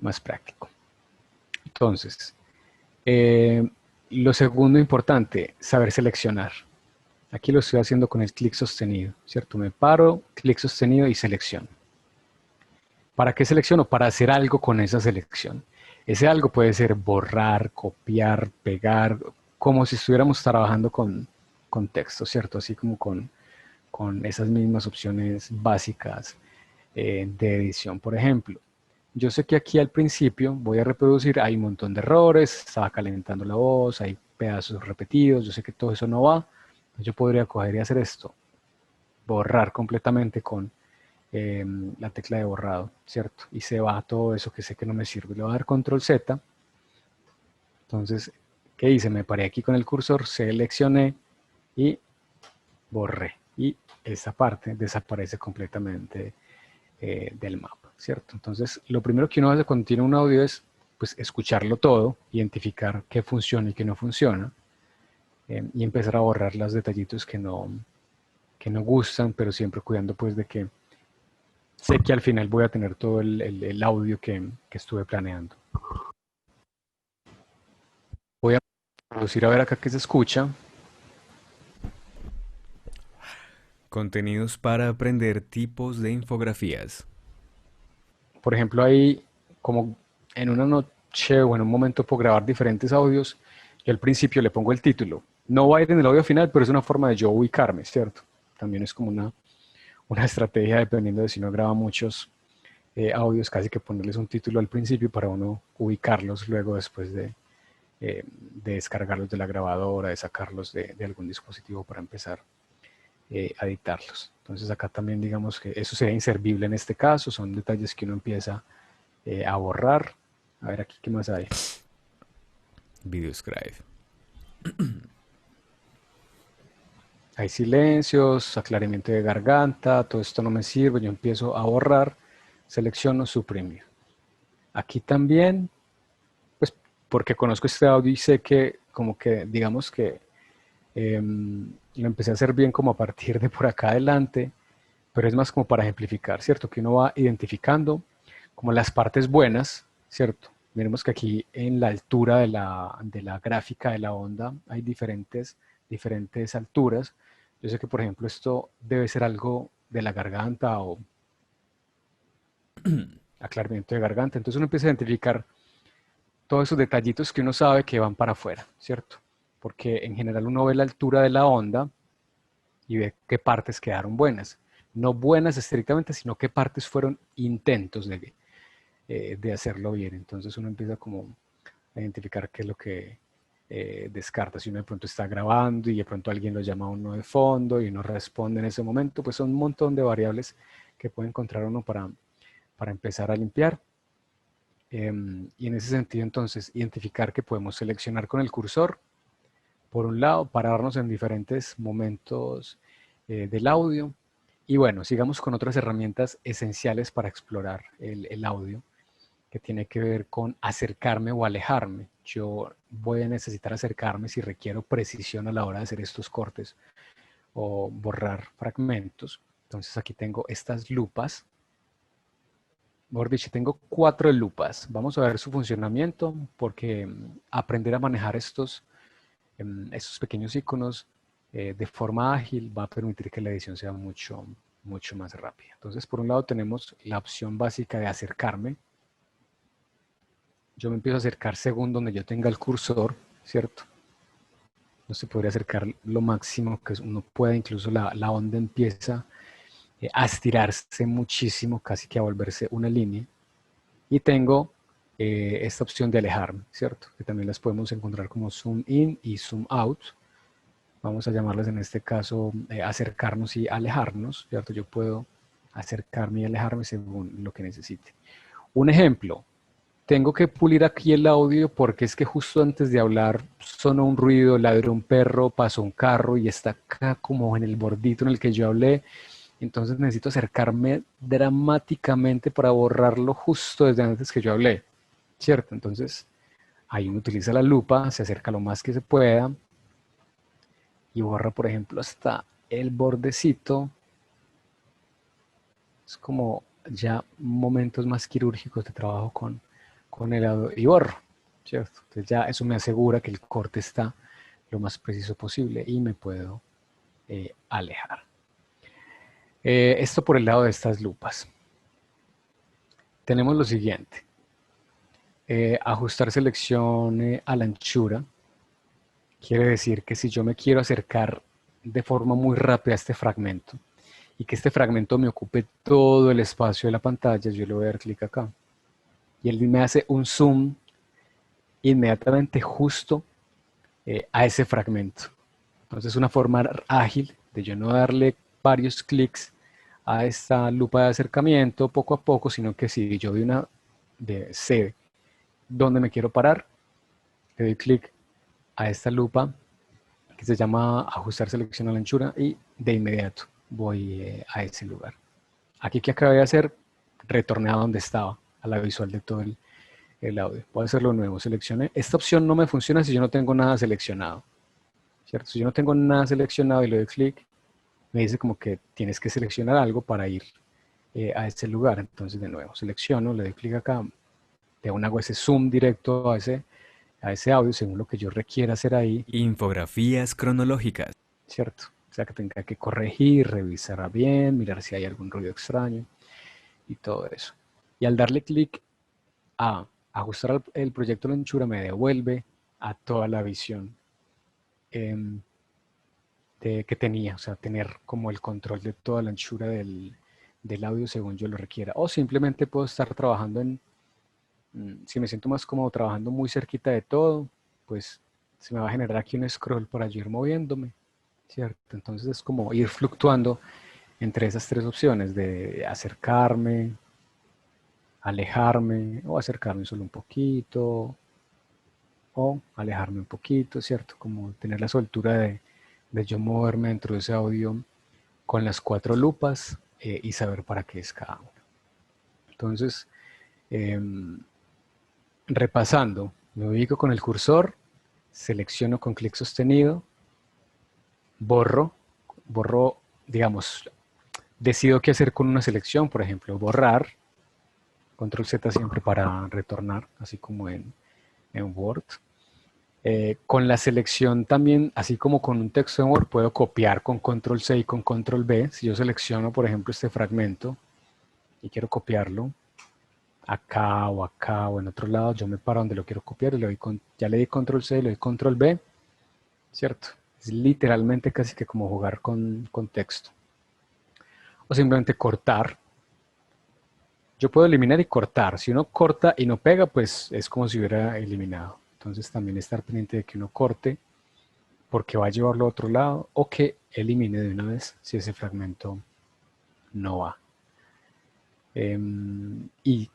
más práctico. Entonces, lo segundo importante, saber seleccionar. Aquí lo estoy haciendo con el clic sostenido, ¿cierto? Me paro, clic sostenido y selecciono. ¿Para qué selecciono? Para hacer algo con esa selección. Ese algo puede ser borrar, copiar, pegar, como si estuviéramos trabajando con texto, ¿cierto? Así como con esas mismas opciones básicas de edición. Por ejemplo, yo sé que aquí al principio voy a reproducir, hay un montón de errores, estaba calentando la voz, hay pedazos repetidos, yo sé que todo eso no va. Yo podría coger y hacer esto, borrar completamente con la tecla de borrado, ¿cierto? Y se va todo eso que sé que no me sirve. Le voy a dar control Z. Entonces, ¿qué hice? Me paré aquí con el cursor, seleccioné y borré. Y esta parte desaparece completamente del mapa, ¿cierto? Entonces, lo primero que uno hace cuando tiene un audio es pues, escucharlo todo, identificar qué funciona y qué no funciona, y empezar a borrar los detallitos que no gustan, pero siempre cuidando pues de que sé que al final voy a tener todo el audio que estuve planeando. Voy a producir a ver acá qué se escucha. Contenidos para aprender tipos de infografías. Por ejemplo, ahí como en una noche o en un momento puedo grabar diferentes audios. Yo al principio le pongo el título. No va a ir en el audio final, pero es una forma de yo ubicarme, ¿cierto? También es como una estrategia dependiendo de si uno graba muchos audios, casi que ponerles un título al principio para uno ubicarlos luego después de descargarlos de la grabadora, de sacarlos de algún dispositivo para empezar a editarlos. Entonces acá también digamos que eso sería inservible en este caso, son detalles que uno empieza a borrar. A ver aquí qué más hay. Videoscribe. Hay silencios, aclaramiento de garganta, todo esto no me sirve, yo empiezo a borrar, selecciono suprimir. Aquí también, pues porque conozco este audio y sé que como que digamos que lo empecé a hacer bien como a partir de por acá adelante, pero es más como para ejemplificar, ¿cierto? Que uno va identificando como las partes buenas, ¿cierto? Miremos que aquí en la altura de la gráfica de la onda hay diferentes alturas. Yo sé que, por ejemplo, esto debe ser algo de la garganta o aclaramiento de garganta. Entonces uno empieza a identificar todos esos detallitos que uno sabe que van para afuera, ¿cierto? Porque en general uno ve la altura de la onda y ve qué partes quedaron buenas. No buenas estrictamente, sino qué partes fueron intentos de hacerlo bien. Entonces uno empieza como a identificar qué es lo que descarta. Si uno de pronto está grabando y de pronto alguien lo llama a uno de fondo y uno responde en ese momento, pues son un montón de variables que puede encontrar uno para empezar a limpiar. Y en ese sentido, entonces, identificar que podemos seleccionar con el cursor, por un lado, pararnos en diferentes momentos del audio. Y bueno, sigamos con otras herramientas esenciales para explorar el audio, que tiene que ver con acercarme o alejarme. Yo voy a necesitar acercarme si requiero precisión a la hora de hacer estos cortes o borrar fragmentos. Entonces aquí tengo estas lupas. Mejor dicho, tengo 4 lupas. Vamos a ver su funcionamiento porque aprender a manejar estos pequeños iconos de forma ágil va a permitir que la edición sea mucho, mucho más rápida. Entonces, por un lado tenemos la opción básica de acercarme. Yo me empiezo a acercar según donde yo tenga el cursor, ¿cierto? No se podría acercar lo máximo que uno pueda, incluso la onda empieza a estirarse muchísimo, casi que a volverse una línea. Y tengo esta opción de alejarme, ¿cierto? Que también las podemos encontrar como zoom in y zoom out. Vamos a llamarlas en este caso acercarnos y alejarnos, ¿cierto? Yo puedo acercarme y alejarme según lo que necesite. Un ejemplo, tengo que pulir aquí el audio porque es que justo antes de hablar sonó un ruido, ladró un perro, pasó un carro y está acá como en el bordito en el que yo hablé. Entonces necesito acercarme dramáticamente para borrarlo justo desde antes que yo hablé, ¿cierto? Entonces ahí uno utiliza la lupa, se acerca lo más que se pueda y borra, por ejemplo, hasta el bordecito. Es como ya momentos más quirúrgicos de trabajo con el audio y borro, ¿cierto? Entonces ya eso me asegura que el corte está lo más preciso posible y me puedo alejar. Esto por el lado de estas lupas. Tenemos lo siguiente. Ajustar selección a la anchura. Quiere decir que si yo me quiero acercar de forma muy rápida a este fragmento y que este fragmento me ocupe todo el espacio de la pantalla, yo le voy a dar clic acá. Y él me hace un zoom inmediatamente justo a ese fragmento. Entonces es una forma ágil de yo no darle varios clics a esta lupa de acercamiento poco a poco, sino que si yo sé dónde me quiero parar, le doy clic a esta lupa que se llama ajustar selección a la anchura y de inmediato voy a ese lugar. Aquí que acabé de hacer, retorné a donde estaba, a la visual de todo el audio. Voy a hacerlo nuevo, seleccioné. Esta opción no me funciona si yo no tengo nada seleccionado, ¿cierto? Si yo no tengo nada seleccionado y le doy clic, me dice como que tienes que seleccionar algo para ir a ese lugar. Entonces de nuevo, selecciono, le doy clic acá, de una hago ese zoom directo a ese audio según lo que yo requiera hacer ahí. Infografías cronológicas. ¿Cierto? O sea que tenga que corregir, revisar bien, mirar si hay algún ruido extraño y todo eso. Y al darle clic a ajustar el proyecto de la anchura me devuelve a toda la visión que tenía, o sea, tener como el control de toda la anchura del audio según yo lo requiera. O simplemente puedo estar trabajando si me siento más cómodo trabajando muy cerquita de todo, pues se me va a generar aquí un scroll para yo ir moviéndome, ¿cierto? Entonces es como ir fluctuando entre esas 3 opciones de acercarme, alejarme o acercarme solo un poquito o alejarme un poquito, ¿cierto? Como tener la soltura de yo moverme dentro de ese audio con las 4 lupas y saber para qué es cada uno. Entonces, repasando, me ubico con el cursor, selecciono con clic sostenido, borro, digamos, decido qué hacer con una selección, por ejemplo, borrar, control Z siempre para retornar, así como en Word. Con la selección también, así como con un texto en Word, puedo copiar con control C y con control V. Si yo selecciono, por ejemplo, este fragmento y quiero copiarlo, acá o en otro lado, yo me paro donde lo quiero copiar y ya le di control C, le doy control V, ¿cierto? Es literalmente casi que como jugar con texto. O simplemente cortar Yo puedo eliminar y cortar. Si uno corta y no pega, pues es como si hubiera eliminado. Entonces también estar pendiente de que uno corte porque va a llevarlo a otro lado o que elimine de una vez si ese fragmento no va. Y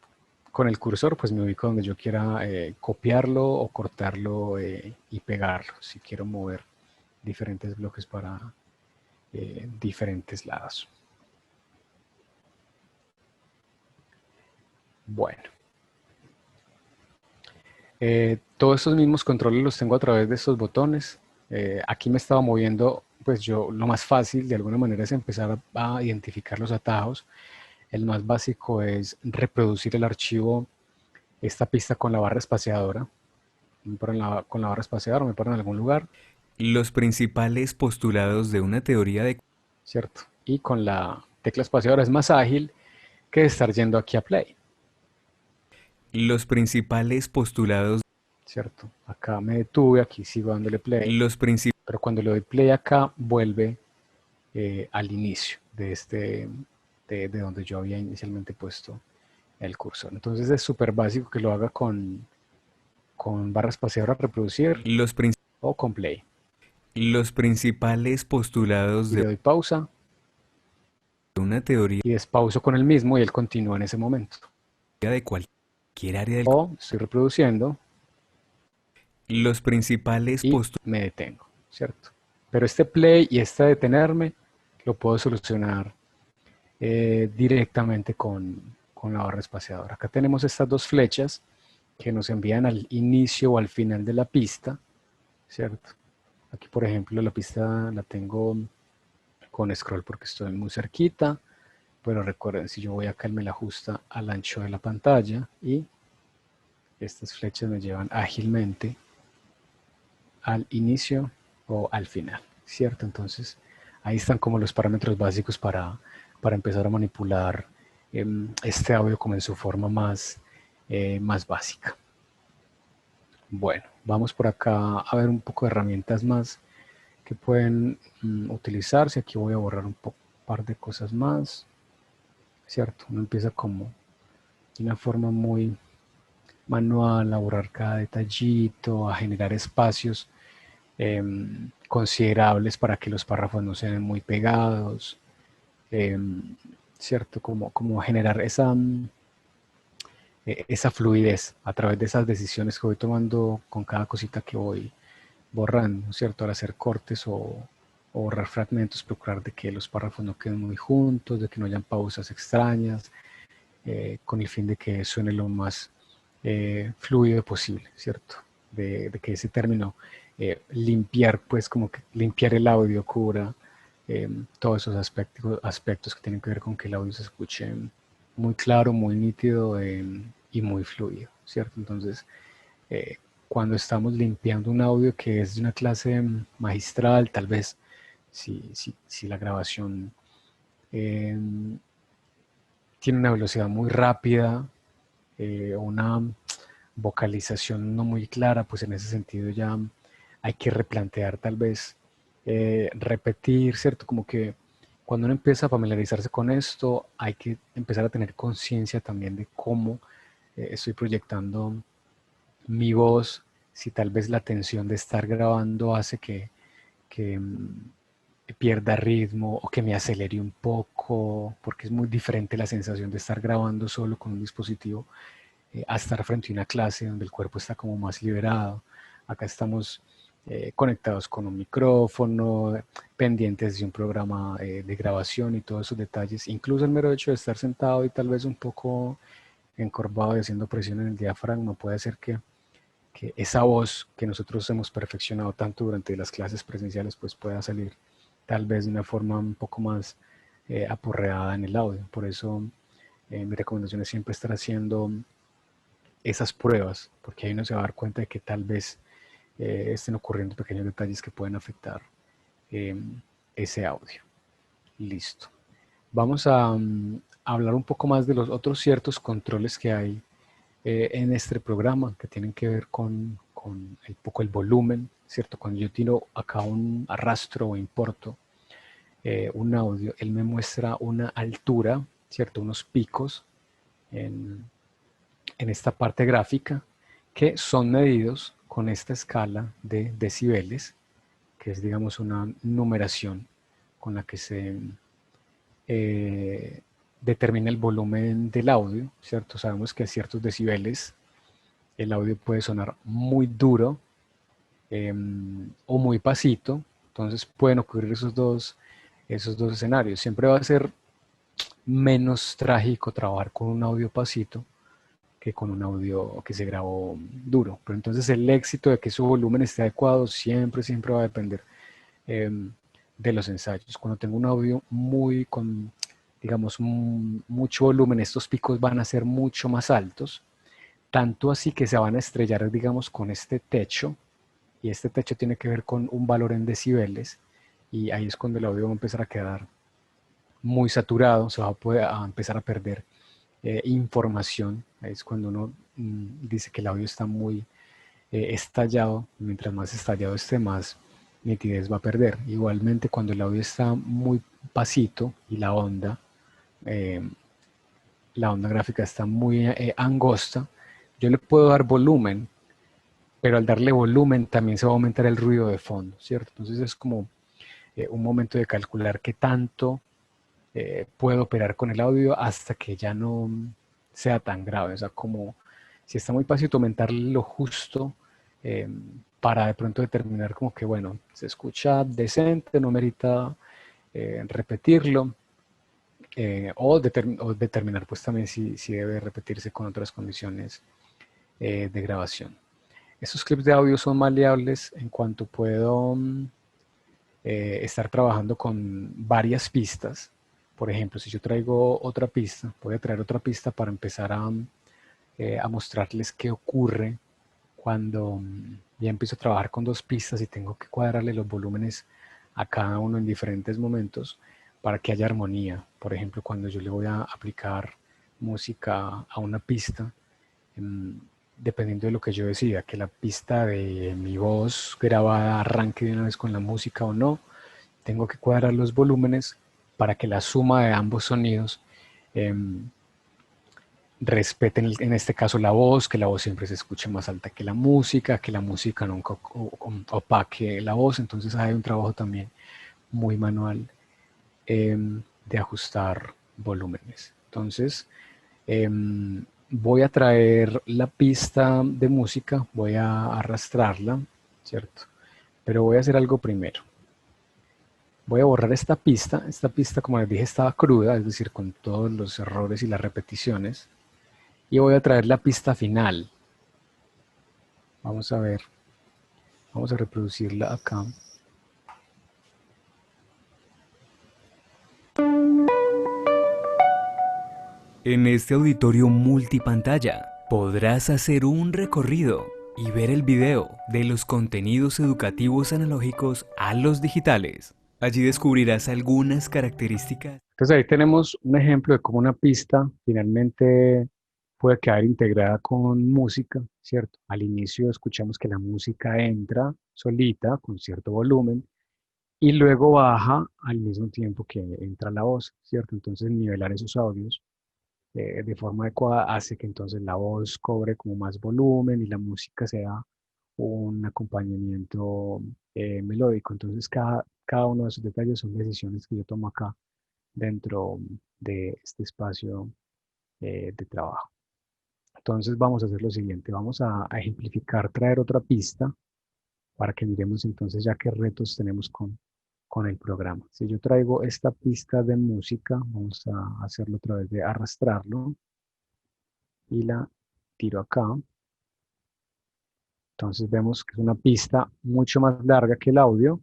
con el cursor pues me ubico donde yo quiera copiarlo o cortarlo y pegarlo. Si quiero mover diferentes bloques para diferentes lados. Bueno. Todos estos mismos controles los tengo a través de estos botones. Aquí me estaba moviendo, pues yo lo más fácil de alguna manera es empezar a identificar los atajos. El más básico es reproducir el archivo, esta pista con la barra espaciadora. Con la barra espaciadora me paro en algún lugar, Los principales postulados de una teoría de... ¿cierto? Y con la tecla espaciadora es más ágil que estar yendo aquí a play, Los principales postulados... ¿cierto? Acá me detuve, aquí sigo dándole play, Los principales... pero cuando le doy play acá vuelve al inicio de donde yo había inicialmente puesto el cursor. Entonces es súper básico que lo haga con barra espaciadora reproducir Los, o con play. los principales postulados Y le doy pausa de una teoría y despauso con el mismo y él continúa en ese momento. de cualquier área del... O estoy reproduciendo Los principales y me detengo, ¿cierto? Pero este play y este detenerme lo puedo solucionar directamente con la barra espaciadora. Acá tenemos estas dos flechas que nos envían al inicio o al final de la pista, ¿cierto? Aquí, por ejemplo, la pista la tengo con scroll porque estoy muy cerquita, pero recuerden, si yo voy acá, él me la ajusta al ancho de la pantalla y estas flechas me llevan ágilmente al inicio o al final, ¿cierto? Entonces, ahí están como los parámetros básicos para empezar a manipular este audio como en su forma más básica. Bueno, vamos por acá a ver un poco de herramientas más que pueden utilizarse. Aquí voy a borrar un par de cosas más, ¿cierto? Uno empieza como de una forma muy manual a borrar cada detallito, a generar espacios considerables para que los párrafos no sean muy pegados, ¿cierto? Como generar esa fluidez a través de esas decisiones que voy tomando con cada cosita que voy borrando, ¿cierto? Al hacer cortes o borrar fragmentos, procurar de que los párrafos no queden muy juntos, de que no hayan pausas extrañas, con el fin de que suene lo más fluido posible, ¿cierto? De que ese término, limpiar, pues como que limpiar el audio cubra todos esos aspectos que tienen que ver con que el audio se escuche muy claro, muy nítido y muy fluido, ¿cierto? Entonces, cuando estamos limpiando un audio que es de una clase magistral, tal vez si la grabación eh, tiene una velocidad muy rápida, una vocalización no muy clara, pues en ese sentido ya hay que replantear tal vez, repetir, ¿cierto? Como que cuando uno empieza a familiarizarse con esto, hay que empezar a tener conciencia también de cómo estoy proyectando mi voz, si tal vez la tensión de estar grabando hace que pierda ritmo o que me acelere un poco, porque es muy diferente la sensación de estar grabando solo con un dispositivo a estar frente a una clase donde el cuerpo está como más liberado. Acá estamos conectados con un micrófono, pendientes de un programa de grabación y todos esos detalles. Incluso el mero hecho de estar sentado y tal vez un poco encorvado y haciendo presión en el diafragma puede hacer que esa voz que nosotros hemos perfeccionado tanto durante las clases presenciales pues pueda salir tal vez de una forma un poco más aporreada en el audio. Por eso mi recomendación es siempre estar haciendo esas pruebas, porque ahí uno se va a dar cuenta de que tal vez estén ocurriendo pequeños detalles que pueden afectar eh, ese audio. Listo. Vamos a hablar un poco más de los otros ciertos controles que hay en este programa que tienen que ver con un poco el volumen, ¿cierto? Cuando yo tiro acá un arrastro o importo un audio, él me muestra una altura, ¿cierto? Unos picos en, en esta parte gráfica, que son medidos con esta escala de decibeles, que es, digamos, una numeración con la que se eh, determina el volumen del audio, ¿cierto? Sabemos que a ciertos decibeles el audio puede sonar muy duro o muy pasito, entonces pueden ocurrir esos dos escenarios. Siempre va a ser menos trágico trabajar con un audio pasito que con un audio que se grabó duro. Pero entonces el éxito de que su volumen esté adecuado siempre va a depender eh, de los ensayos. Cuando tengo un audio muy con, digamos, mucho volumen, estos picos van a ser mucho más altos, tanto así que se van a estrellar, digamos, con este techo, y este techo tiene que ver con un valor en decibeles, y ahí es cuando el audio va a empezar a quedar muy saturado, se va a empezar a perder información. Ahí es cuando uno dice que el audio está muy estallado. Mientras más estallado esté, más nitidez va a perder. Igualmente, cuando el audio está muy pasito y eh, la onda gráfica está muy angosta, yo le puedo dar volumen, pero al darle volumen también se va a aumentar el ruido de fondo, ¿cierto? Entonces es como un momento de calcular qué tanto puedo operar con el audio hasta que ya no sea tan grave. O sea, como si está muy pasito, aumentarle lo justo eh, para de pronto determinar como que, bueno, se escucha decente, no merita repetirlo, o determinar pues también si debe repetirse con otras condiciones de grabación. Estos clips de audio son maleables en cuanto puedo estar trabajando con varias pistas. Por ejemplo, si yo traigo otra pista, voy a traer otra pista para empezar a mostrarles qué ocurre cuando ya empiezo a trabajar con dos pistas y tengo que cuadrarle los volúmenes a cada uno en diferentes momentos para que haya armonía. Por ejemplo, cuando yo le voy a aplicar música a una pista, dependiendo de lo que yo decida, que la pista de mi voz grabada arranque de una vez con la música o no, tengo que cuadrar los volúmenes para que la suma de ambos sonidos eh, respeten, en este caso, la voz, que la voz siempre se escuche más alta que la música nunca opaque la voz. Entonces hay un trabajo también muy manual eh, de ajustar volúmenes. Entonces, eh, voy a traer la pista de música, voy a arrastrarla, ¿cierto? Pero voy a hacer algo primero. Voy a borrar esta pista. Esta pista, como les dije, estaba cruda, es decir, con todos los errores y las repeticiones. Y voy a traer la pista final. Vamos a ver. Vamos a reproducirla acá. En este auditorio multipantalla podrás hacer un recorrido y ver el video de los contenidos educativos analógicos a los digitales. Allí descubrirás algunas características. Entonces ahí tenemos un ejemplo de cómo una pista finalmente puede quedar integrada con música, ¿cierto? Al inicio escuchamos que la música entra solita, con cierto volumen, y luego baja al mismo tiempo que entra la voz, ¿cierto? Entonces nivelar esos audios de forma adecuada hace que entonces la voz cobre como más volumen y la música sea un acompañamiento melódico. Entonces cada uno de esos detalles son decisiones que yo tomo acá dentro de este espacio de trabajo. Entonces vamos a hacer lo siguiente, vamos a ejemplificar, traer otra pista para que miremos entonces ya qué retos tenemos con el programa. Si yo traigo esta pista de música, vamos a hacerlo a través de arrastrarlo y la tiro acá. Entonces vemos que es una pista mucho más larga que el audio.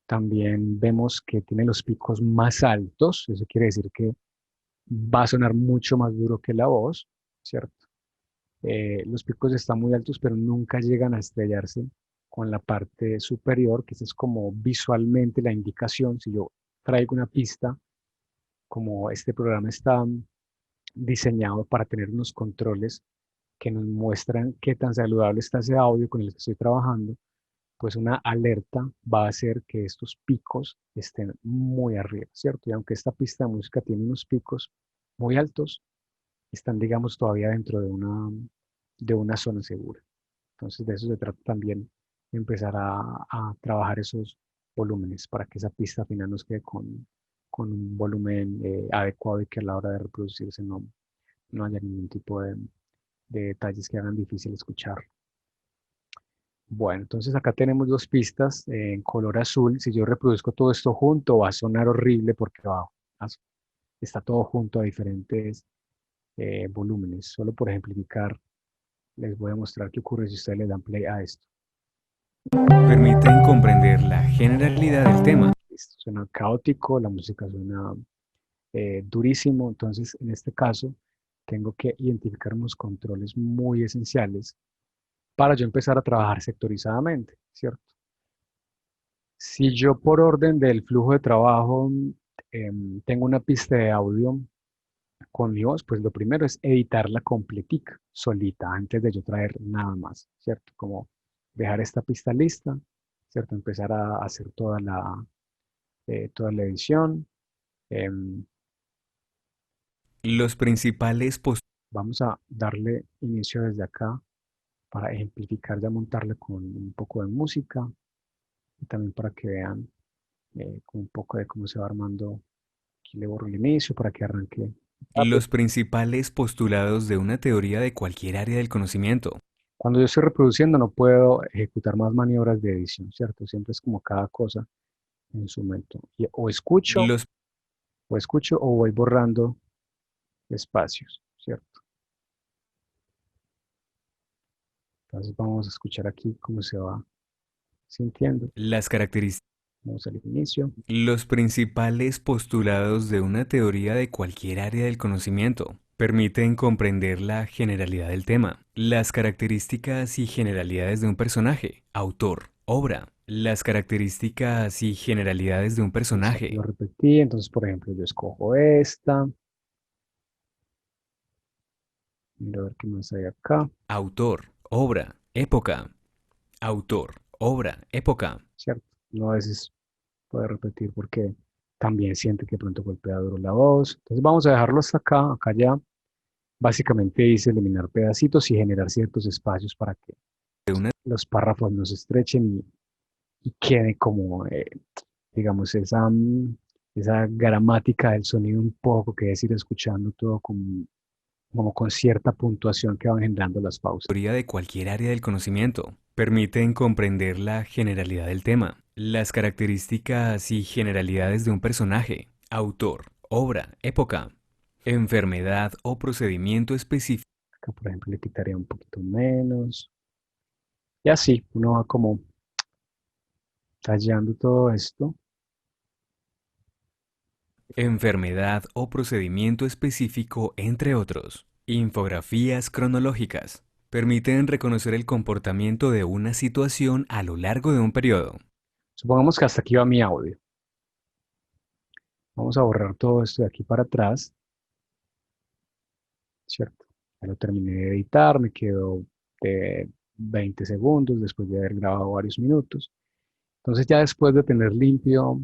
También vemos que tiene los picos más altos, eso quiere decir que va a sonar mucho más duro que la voz, ¿cierto? Los picos están muy altos, pero nunca llegan a estrellarse con la parte superior, que esa es como visualmente la indicación. Si yo traigo una pista, como este programa está diseñado para tener unos controles que nos muestran qué tan saludable está ese audio con el que estoy trabajando, pues una alerta va a hacer que estos picos estén muy arriba, ¿cierto? Y aunque esta pista de música tiene unos picos muy altos, están, digamos, todavía dentro de una zona segura. Entonces, de eso se trata también, empezar a trabajar esos volúmenes para que esa pista final nos quede con un volumen adecuado y que a la hora de reproducirse no haya ningún tipo de detalles que hagan difícil escuchar. Bueno, entonces acá tenemos dos pistas en color azul. Si yo reproduzco todo esto junto, va a sonar horrible porque está todo junto a diferentes volúmenes. Solo por ejemplificar, les voy a mostrar qué ocurre si ustedes le dan play a esto. Permiten comprender la generalidad del tema. Esto suena caótico, la música suena durísimo. Entonces, en este caso, tengo que identificar unos controles muy esenciales para yo empezar a trabajar sectorizadamente, ¿cierto? Si yo por orden del flujo de trabajo tengo una pista de audio con mi voz, pues lo primero es editarla completica, solita, antes de yo traer nada más, ¿cierto? Como dejar esta pista lista, ¿cierto? Empezar a hacer toda la edición. Em, Los principales Vamos a darle inicio desde acá para ejemplificar, ya montarle con un poco de música y también para que vean con un poco de cómo se va armando. Aquí le borro el inicio para que arranque rápido. Los principales postulados de una teoría de cualquier área del conocimiento. Cuando yo estoy reproduciendo no puedo ejecutar más maniobras de edición, ¿cierto? Siempre es como cada cosa en su momento. O escucho, Los, o voy borrando espacios, ¿cierto? Entonces vamos a escuchar aquí cómo se va sintiendo. las características. Vamos al inicio. Los principales postulados de una teoría de cualquier área del conocimiento permiten comprender la generalidad del tema, las características y generalidades de un personaje, autor, obra, las características y generalidades de un Entonces aquí lo personaje, repetí. Entonces, por ejemplo, yo escojo esta. Mira a ver qué más hay acá, autor, obra, época, autor, obra, época. ¿cierto? No a veces puede repetir porque también siente que pronto golpea duro la voz. Entonces vamos a dejarlo hasta acá. Acá ya básicamente dice eliminar pedacitos y generar ciertos espacios para que De una los párrafos no se estrechen y quede como, digamos, esa gramática del sonido un poco, que es ir escuchando todo como con cierta puntuación que van generando las pausas. teoría de cualquier área del conocimiento permiten comprender la generalidad del tema, las características y generalidades de un personaje, autor, obra, época, enfermedad o procedimiento específico. Acá, por ejemplo, le quitaría un poquito menos. Y así, uno va como tallando todo esto. Enfermedad o procedimiento específico, entre otros. Infografías cronológicas permiten reconocer el comportamiento de una situación a lo largo de un periodo. Supongamos que hasta aquí va mi audio. Vamos a borrar todo esto de aquí para atrás, ¿cierto? Ya lo terminé de editar, me quedó de 20 segundos después de haber grabado varios minutos. Entonces ya después de tener limpio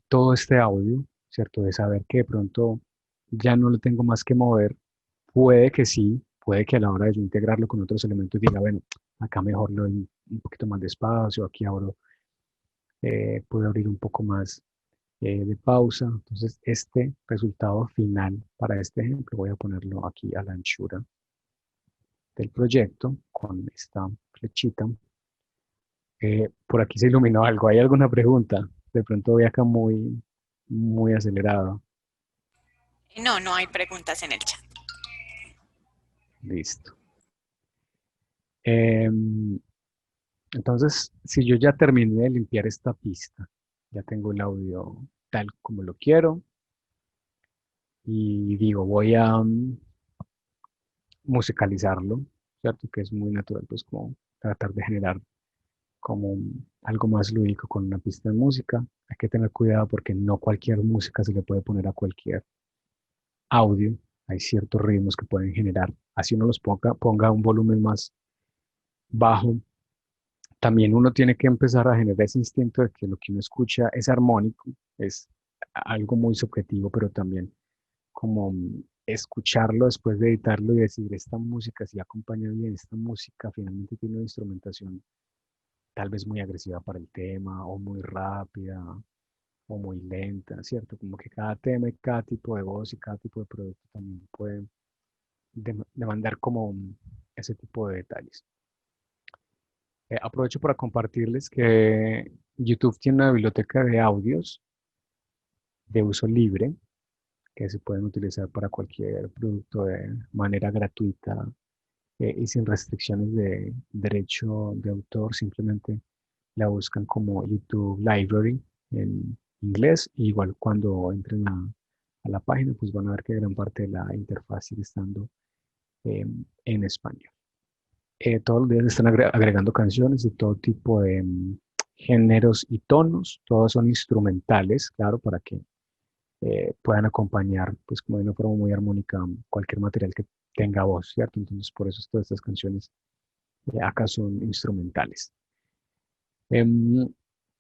todo este audio, ¿cierto? De saber que de pronto ya no lo tengo más que mover, puede que sí, puede que a la hora de yo integrarlo con otros elementos diga, bueno, acá mejor lo doy un poquito más de espacio, aquí abro, puedo abrir un poco más de pausa. Entonces este resultado final para este ejemplo voy a ponerlo aquí a la anchura del proyecto con esta flechita. Por aquí se iluminó algo. ¿Hay alguna pregunta? De pronto voy acá muy acelerado. No, no hay preguntas en el chat. Listo. Em, entonces, si yo ya terminé de limpiar esta pista, ya tengo el audio tal como lo quiero y digo, voy a musicalizarlo, ¿cierto? Que es muy natural, pues como tratar de generar como algo más lúdico con una pista de música. Hay que tener cuidado porque no cualquier música se le puede poner a cualquier audio. Hay ciertos ritmos que pueden generar, así uno los ponga a un volumen más bajo. También uno tiene que empezar a generar ese instinto de que lo que uno escucha es armónico, es algo muy subjetivo, pero también como escucharlo después de editarlo y decir, esta música si acompaña bien, esta música finalmente tiene una instrumentación tal vez muy agresiva para el tema, o muy rápida, o muy lenta, ¿cierto? Como que cada tema y cada tipo de voz y cada tipo de producto también puede demandar como ese tipo de detalles. Aprovecho para compartirles que YouTube tiene una biblioteca de audios de uso libre que se pueden utilizar para cualquier producto de manera gratuita y sin restricciones de derecho de autor. Simplemente la buscan como YouTube Library en inglés. Y igual cuando entren a la página, pues van a ver que gran parte de la interfaz sigue estando en español. Todos los días están agregando canciones de todo tipo de géneros y tonos. Todas son instrumentales, claro, para que puedan acompañar, pues como de una forma muy armónica, cualquier material que tenga voz, ¿cierto? Entonces, por eso todas estas canciones acá son instrumentales. Em,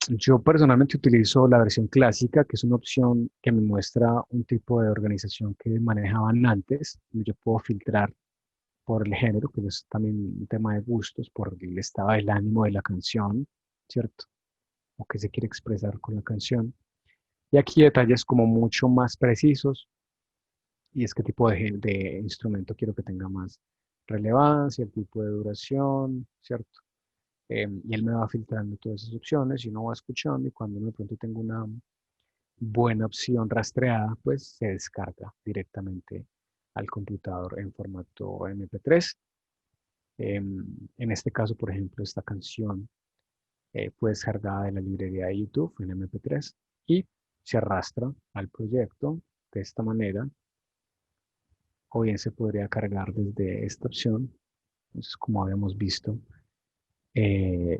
yo personalmente utilizo la versión clásica, que es una opción que me muestra un tipo de organización que manejaban antes. Yo puedo filtrar por el género, que es también un tema de gustos, por el estado del ánimo de la canción, ¿cierto? O que se quiere expresar con la canción. Y aquí detalles como mucho más precisos, y es qué tipo de instrumento quiero que tenga más relevancia, el tipo de duración, ¿cierto? Y él me va filtrando todas esas opciones y uno va escuchando, y cuando uno de pronto tengo una buena opción rastreada, pues se descarga directamente al computador en formato MP3. En este caso, por ejemplo, esta canción fue descargada de la librería de YouTube en MP3 y se arrastra al proyecto de esta manera, o bien se podría cargar desde esta opción. Entonces, como habíamos visto, eh,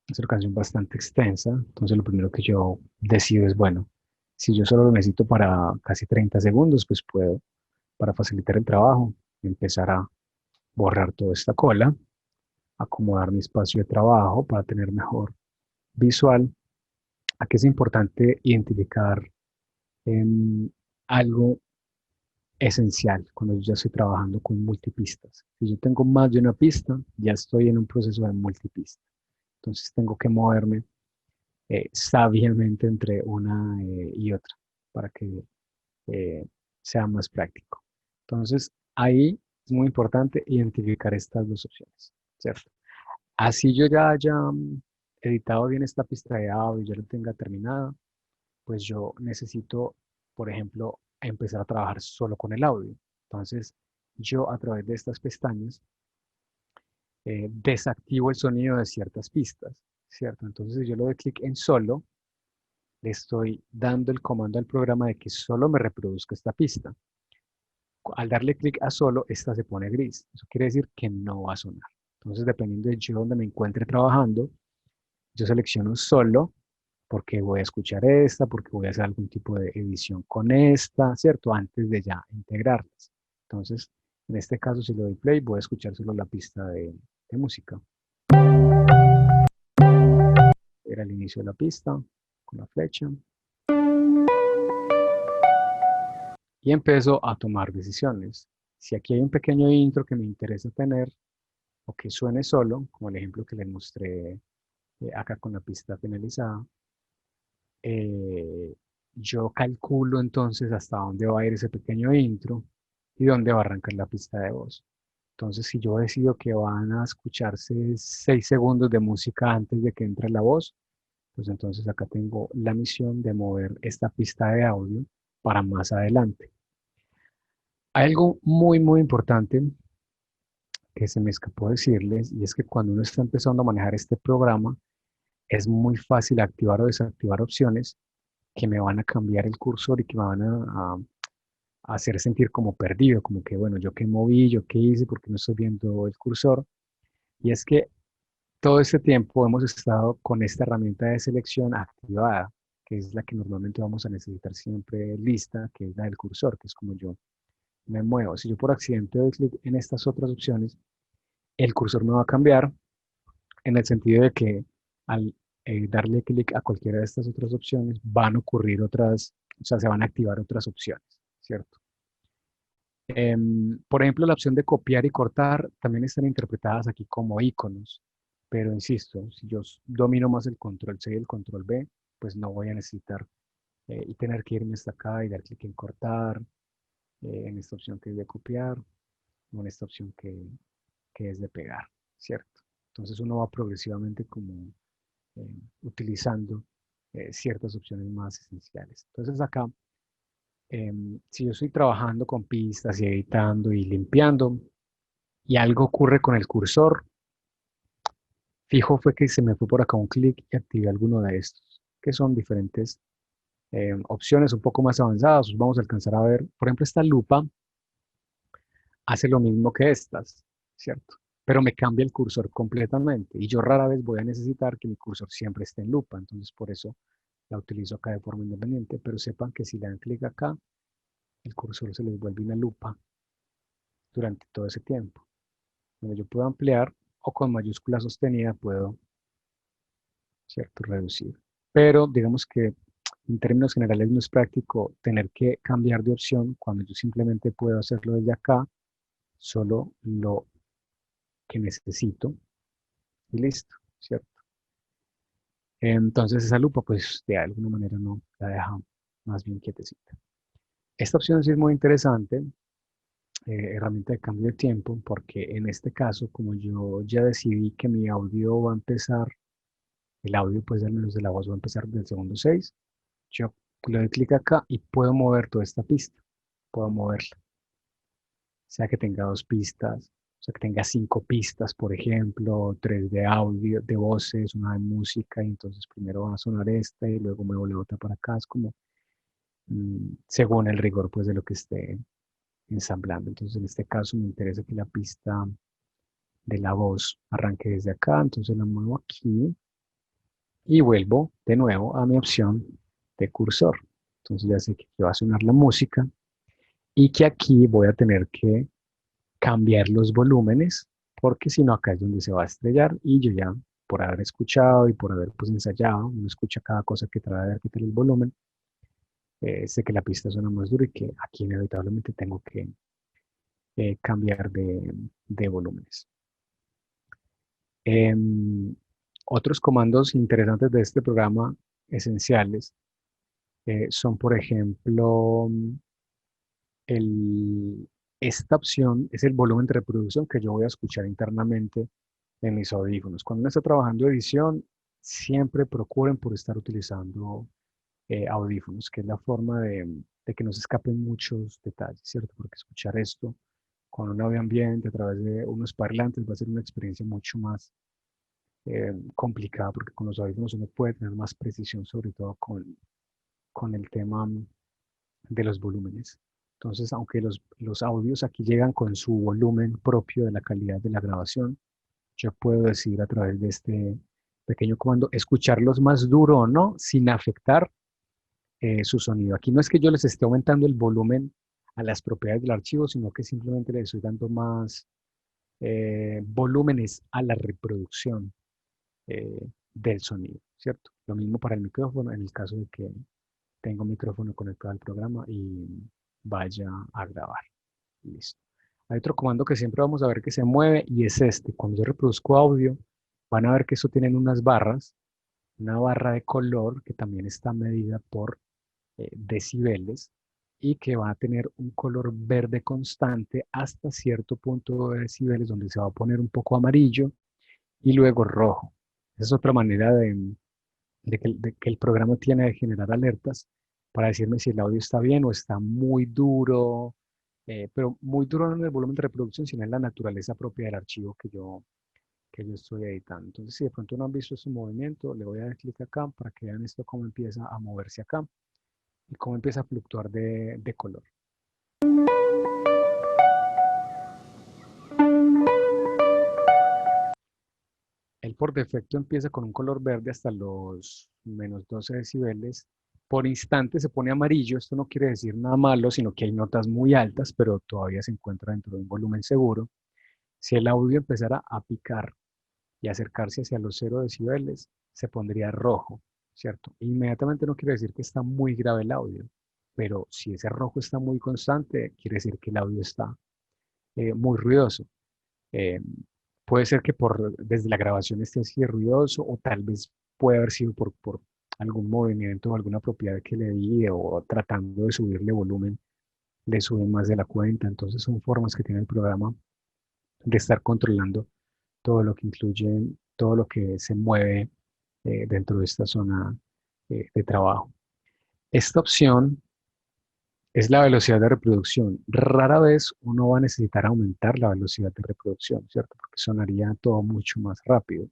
es una canción bastante extensa. Entonces, lo primero que yo decido es, bueno, si yo solo lo necesito para casi 30 segundos, pues puedo, para facilitar el trabajo, empezar a borrar toda esta cola, acomodar mi espacio de trabajo para tener mejor visual. Aquí es importante identificar algo esencial cuando yo ya estoy trabajando con multipistas. Si yo tengo más de una pista, ya estoy en un proceso de multipista. Entonces tengo que moverme sabiamente entre una y otra para que eh, sea más práctico. Entonces ahí es muy importante identificar estas dos opciones, ¿cierto? Así yo ya haya editado bien esta pista de audio y ya lo tenga terminada, pues yo necesito, por ejemplo, empezar a trabajar solo con el audio. Entonces, yo a través de estas pestañas desactivo el sonido de ciertas pistas, ¿cierto? Entonces, si yo le doy clic en solo, le estoy dando el comando al programa de que solo me reproduzca esta pista. Al darle clic a solo, esta se pone gris. Eso quiere decir que no va a sonar. Entonces, dependiendo de yo donde me encuentre trabajando, yo selecciono solo porque voy a escuchar esta, porque voy a hacer algún tipo de edición con esta, ¿cierto? Antes de ya integrarlas. Entonces, en este caso, si le doy play, voy a escuchar solo la pista de música. Era el inicio de la pista, con la flecha. Y empiezo a tomar decisiones. Si aquí hay un pequeño intro que me interesa tener, o que suene solo, como el ejemplo que les mostré acá con la pista finalizada, eh, yo calculo entonces hasta dónde va a ir ese pequeño intro y dónde va a arrancar la pista de voz. Entonces, si yo decido que van a escucharse 6 segundos de música antes de que entre la voz, pues entonces acá tengo la misión de mover esta pista de audio para más adelante. Hay algo muy, muy importante que se me escapó decirles, y es que cuando uno está empezando a manejar este programa, es muy fácil activar o desactivar opciones que me van a cambiar el cursor y que me van a hacer sentir como perdido, como que, bueno, yo qué moví, yo qué hice, porque no estoy viendo el cursor. Y es que todo este tiempo hemos estado con esta herramienta de selección activada, que es la que normalmente vamos a necesitar siempre lista, que es la del cursor, que es como yo me muevo. Si yo por accidente doy clic en estas otras opciones, el cursor me va a cambiar en el sentido de que al darle clic a cualquiera de estas otras opciones van a ocurrir otras, o sea, se van a activar otras opciones, ¿cierto? Por ejemplo, la opción de copiar y cortar también están interpretadas aquí como iconos, pero insisto, si yo domino más el control C y el control B, pues no voy a necesitar y tener que irme hasta acá y dar clic en cortar, en esta opción que es de copiar, o en esta opción que es de pegar, ¿cierto? Entonces uno va progresivamente como eh, utilizando ciertas opciones más esenciales. Entonces acá, si yo estoy trabajando con pistas y editando y limpiando y algo ocurre con el cursor, fijo fue que se me fue por acá un clic y activé alguno de estos, que son diferentes opciones un poco más avanzadas. Vamos a alcanzar a ver, por ejemplo, esta lupa hace lo mismo que estas, ¿cierto? Pero me cambia el cursor completamente y yo rara vez voy a necesitar que mi cursor siempre esté en lupa, entonces por eso la utilizo acá de forma independiente, pero sepan que si le dan clic acá, el cursor se les vuelve una lupa durante todo ese tiempo, donde yo puedo ampliar o con mayúscula sostenida puedo, ¿cierto?, reducir. Pero digamos que en términos generales no es práctico tener que cambiar de opción cuando yo simplemente puedo hacerlo desde acá, solo lo que necesito y listo, ¿cierto? Entonces esa lupa pues de alguna manera no la deja más bien quietecita. Esta opción sí es muy interesante, herramienta de cambio de tiempo, porque en este caso, como yo ya decidí que mi audio va a empezar, el audio pues al menos de la voz va a empezar del segundo 6, yo le doy clic acá y puedo mover toda esta pista, puedo moverla, sea que tenga dos pistas, o sea que tenga 5 pistas, por ejemplo, 3 de audio, de voces, una de música, y entonces primero va a sonar esta y luego muevo la otra para acá, es como según el rigor pues de lo que esté ensamblando. Entonces en este caso me interesa que la pista de la voz arranque desde acá, entonces la muevo aquí y vuelvo de nuevo a mi opción de cursor. Entonces ya sé que aquí va a sonar la música y que aquí voy a tener que cambiar los volúmenes porque si no acá es donde se va a estrellar y yo ya por haber escuchado y por haber pues ensayado, uno escucha cada cosa que trae de quitar el volumen, sé que la pista suena más dura y que aquí inevitablemente tengo que cambiar de volúmenes. Em, Otros comandos interesantes de este programa, esenciales, son, por ejemplo, el, esta opción es el volumen de reproducción que yo voy a escuchar internamente en mis audífonos. Cuando uno está trabajando edición, siempre procuren por estar utilizando audífonos, que es la forma de que no se escapen muchos detalles, ¿cierto? Porque escuchar esto con un audio ambiente a través de unos parlantes va a ser una experiencia mucho más complicada, porque con los audífonos uno puede tener más precisión, sobre todo con el tema de los volúmenes. Entonces, aunque los audios aquí llegan con su volumen propio de la calidad de la grabación, yo puedo decir a través de este pequeño comando, escucharlos más duro o no, sin afectar su sonido. Aquí no es que yo les esté aumentando el volumen a las propiedades del archivo, sino que simplemente les estoy dando más volúmenes a la reproducción del sonido, ¿cierto? Lo mismo para el micrófono, en el caso de que tengo un micrófono conectado al programa y vaya a grabar. Listo. Hay otro comando que siempre vamos a ver que se mueve y es este. Cuando yo reproduzco audio, van a ver que eso tienen unas barras, una barra de color que también está medida por decibeles y que va a tener un color verde constante hasta cierto punto de decibeles donde se va a poner un poco amarillo y luego rojo. Esa es otra manera de que el programa tiene de generar alertas para decirme si el audio está bien o está muy duro, pero muy duro no en el volumen de reproducción, sino en la naturaleza propia del archivo que yo estoy editando. Entonces, si de pronto no han visto este movimiento, le voy a dar clic acá para que vean esto cómo empieza a moverse acá y cómo empieza a fluctuar de color. Él por defecto empieza con un color verde hasta los menos 12 decibeles. Por instante se pone amarillo. Esto no quiere decir nada malo, sino que hay notas muy altas, pero todavía se encuentra dentro de un volumen seguro. Si el audio empezara a picar y acercarse hacia los 0 decibeles, se pondría rojo, ¿cierto? Inmediatamente no quiere decir que está muy grave el audio. pero si ese rojo está muy constante, quiere decir que el audio está muy ruidoso. Eh, Puede ser que desde la grabación esté así de ruidoso, o tal vez puede haber sido por algún movimiento o alguna propiedad que le di, o tratando de subirle volumen, le sube más de la cuenta. Entonces son formas que tiene el programa de estar controlando todo lo que incluye, todo lo que se mueve dentro de esta zona de trabajo. Esta opción es la velocidad de reproducción. Rara vez uno va a necesitar aumentar la velocidad de reproducción, ¿cierto? Porque sonaría todo mucho más rápido.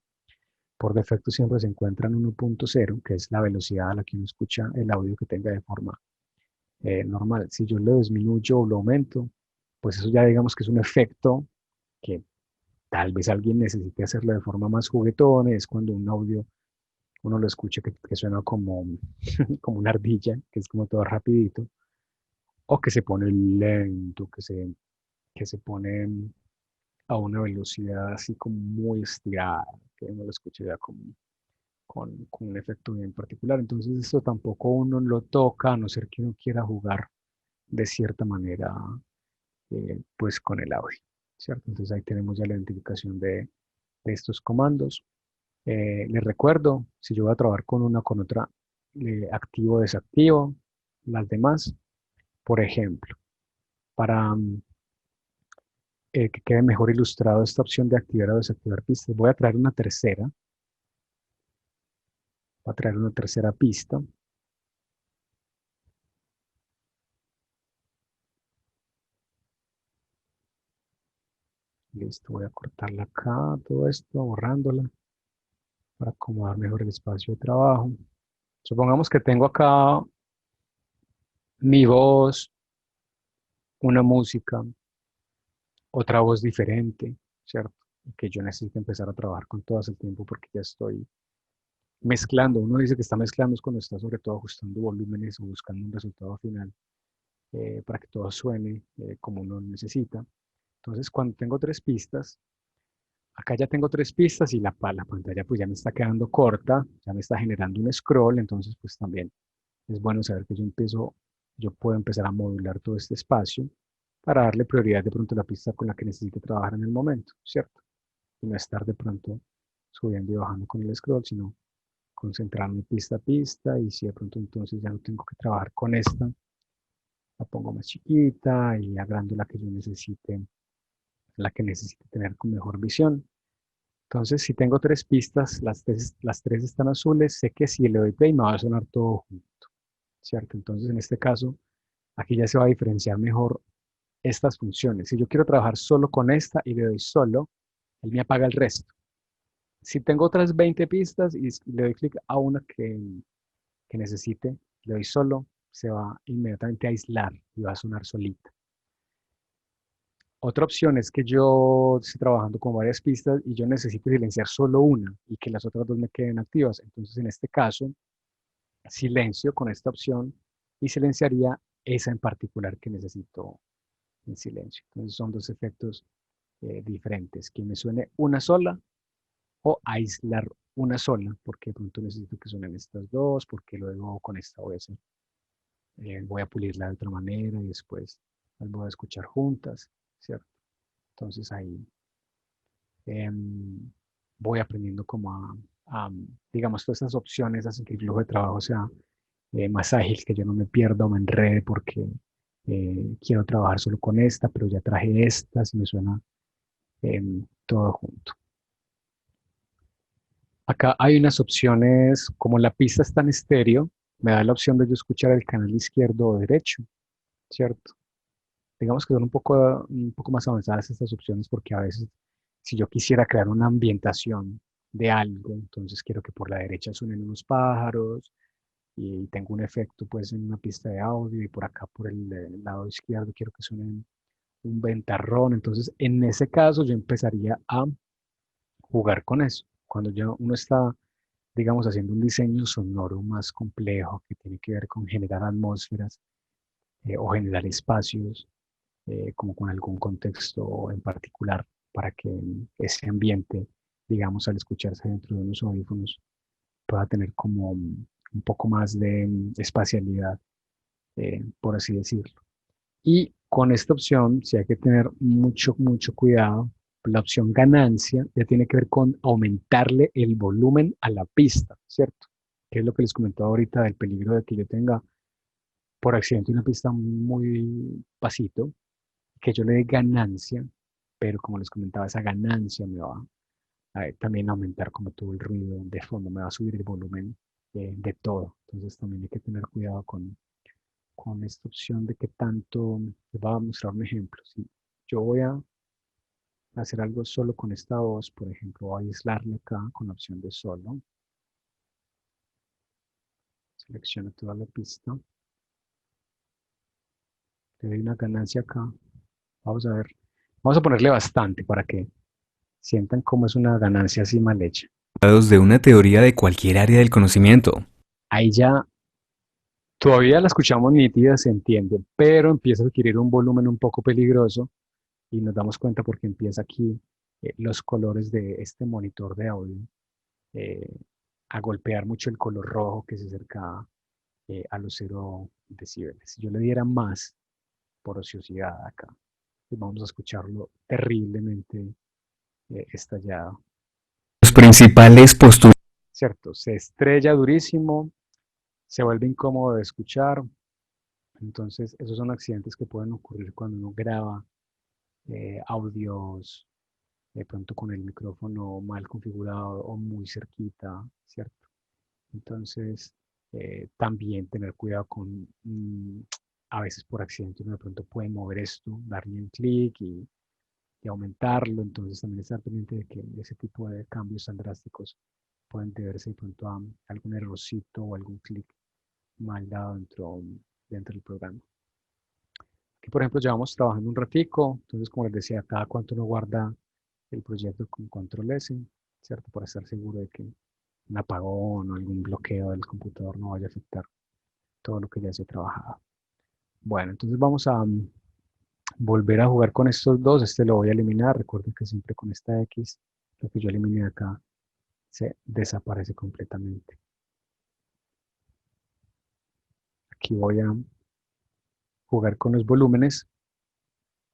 Por defecto siempre se encuentra en 1.0, que es la velocidad a la que uno escucha el audio que tenga de forma normal. Si yo lo disminuyo o lo aumento, pues eso ya digamos que es un efecto que tal vez alguien necesite hacerlo de forma más juguetona. Es cuando un audio uno lo escucha que suena como, como una ardilla, que es como todo rapidito, o que se pone lento, que se pone a una velocidad así como muy estirada, que uno lo escucha ya como con un efecto bien particular. Entonces esto tampoco uno lo toca, a no ser que uno quiera jugar de cierta manera pues con el audio, ¿cierto? Entonces ahí tenemos ya la identificación de estos comandos. Les recuerdo, si yo voy a trabajar con una, con otra, activo o desactivo, las demás, por ejemplo, para que quede mejor ilustrado esta opción de activar o desactivar pistas, voy a traer una tercera, voy a traer una tercera pista. Listo, voy a cortarla acá, todo esto, borrándola, para acomodar mejor el espacio de trabajo. Supongamos que tengo acá mi voz, una música, otra voz diferente, ¿cierto? Y que yo necesito empezar a trabajar con todas el tiempo porque ya estoy mezclando. Uno dice que está mezclando es cuando está sobre todo ajustando volúmenes o buscando un resultado final para que todo suene como uno necesita. Entonces, cuando tengo tres pistas, acá ya tengo tres pistas y la pantalla pues ya me está quedando corta, ya me está generando un scroll, entonces pues también es bueno saber que yo puedo empezar a modular todo este espacio para darle prioridad de pronto a la pista con la que necesite trabajar en el momento, ¿cierto? Y no estar de pronto subiendo y bajando con el scroll, sino concentrarme pista a pista, y si de pronto entonces ya no tengo que trabajar con esta, la pongo más chiquita y agrando la que yo necesite, la que necesite tener con mejor visión. Entonces, si tengo tres pistas, las tres están azules, sé que si le doy play me va a sonar todo junto, ¿cierto? Entonces, en este caso, aquí ya se va a diferenciar mejor estas funciones. Si yo quiero trabajar solo con esta y le doy solo, él me apaga el resto. Si tengo otras 20 pistas y le doy clic a una que necesite, le doy solo, se va inmediatamente a aislar y va a sonar solita. Otra opción es que yo estoy trabajando con varias pistas y yo necesito silenciar solo una y que las otras dos me queden activas. Entonces, en este caso, silencio con esta opción y silenciaría esa en particular que necesito en silencio. Entonces, son dos efectos diferentes, que me suene una sola o aislar una sola, porque de pronto necesito que suenen estas dos, porque luego con esta voy a pulirla de otra manera y después las voy a escuchar juntas, ¿cierto? Entonces ahí voy aprendiendo como digamos, todas estas opciones hacen que el flujo de trabajo sea más ágil, que yo no me pierda o me enrede porque quiero trabajar solo con esta, pero ya traje estas y me suena todo junto. Acá hay unas opciones, como la pista está en estéreo, me da la opción de yo escuchar el canal izquierdo o derecho, ¿cierto? Digamos que son un poco más avanzadas estas opciones porque a veces si yo quisiera crear una ambientación de algo, entonces quiero que por la derecha suenen unos pájaros y tengo un efecto pues en una pista de audio, y por acá por el lado izquierdo quiero que suene un ventarrón. Entonces en ese caso yo empezaría a jugar con eso. Cuando ya uno está, digamos, haciendo un diseño sonoro más complejo que tiene que ver con generar atmósferas o generar espacios, como con algún contexto en particular, para que ese ambiente, digamos, al escucharse dentro de unos audífonos, pueda tener como un poco más de espacialidad. por así decirlo. Y con esta opción, sí hay que tener mucho, mucho cuidado. La opción ganancia ya tiene que ver con aumentarle el volumen a la pista, ¿cierto? Que es lo que les comentaba ahorita del peligro de que yo tenga por accidente una pista muy pasito, que yo le dé ganancia, pero como les comentaba, esa ganancia me va a también aumentar como todo el ruido de fondo, me va a subir el volumen de todo. Entonces también hay que tener cuidado con esta opción de que tanto, les voy a mostrar un ejemplo. Si yo voy a hacer algo solo con esta voz, por ejemplo, voy a aislarle acá con la opción de solo, selecciono toda la pista, le doy una ganancia acá, vamos a ver, vamos a ponerle bastante para que sientan cómo es una ganancia así mal hecha. De una teoría de cualquier área del conocimiento. Ahí ya todavía la escuchamos nítida, se entiende, pero empieza a adquirir un volumen un poco peligroso y nos damos cuenta porque empieza aquí los colores de este monitor de audio eh, a golpear mucho el color rojo que se acerca a los 0 decibeles. Si yo le diera más por ociosidad acá, pues vamos a escucharlo terriblemente estallado. Los principales postulados. ¿Cierto? Se estrella durísimo, se vuelve incómodo de escuchar. Entonces, esos son accidentes que pueden ocurrir cuando uno graba audios de pronto con el micrófono mal configurado o muy cerquita, ¿cierto? Entonces, también tener cuidado con, a veces por accidente uno de pronto puede mover esto, darle un clic y aumentarlo, entonces también estar pendiente de que ese tipo de cambios tan drásticos pueden deberse de pronto a algún errorcito o algún clic mal dado dentro del programa. Aquí, por ejemplo, llevamos trabajando un ratico, entonces, como les decía, cada cuánto uno guarda el proyecto con control S, ¿cierto? Para estar seguro de que un apagón o algún bloqueo del computador no vaya a afectar todo lo que ya se ha trabajado. Bueno, entonces vamos a volver a jugar con estos dos. Este lo voy a eliminar. Recuerden que siempre con esta X, lo que yo eliminé acá se desaparece completamente. Aquí voy a jugar con los volúmenes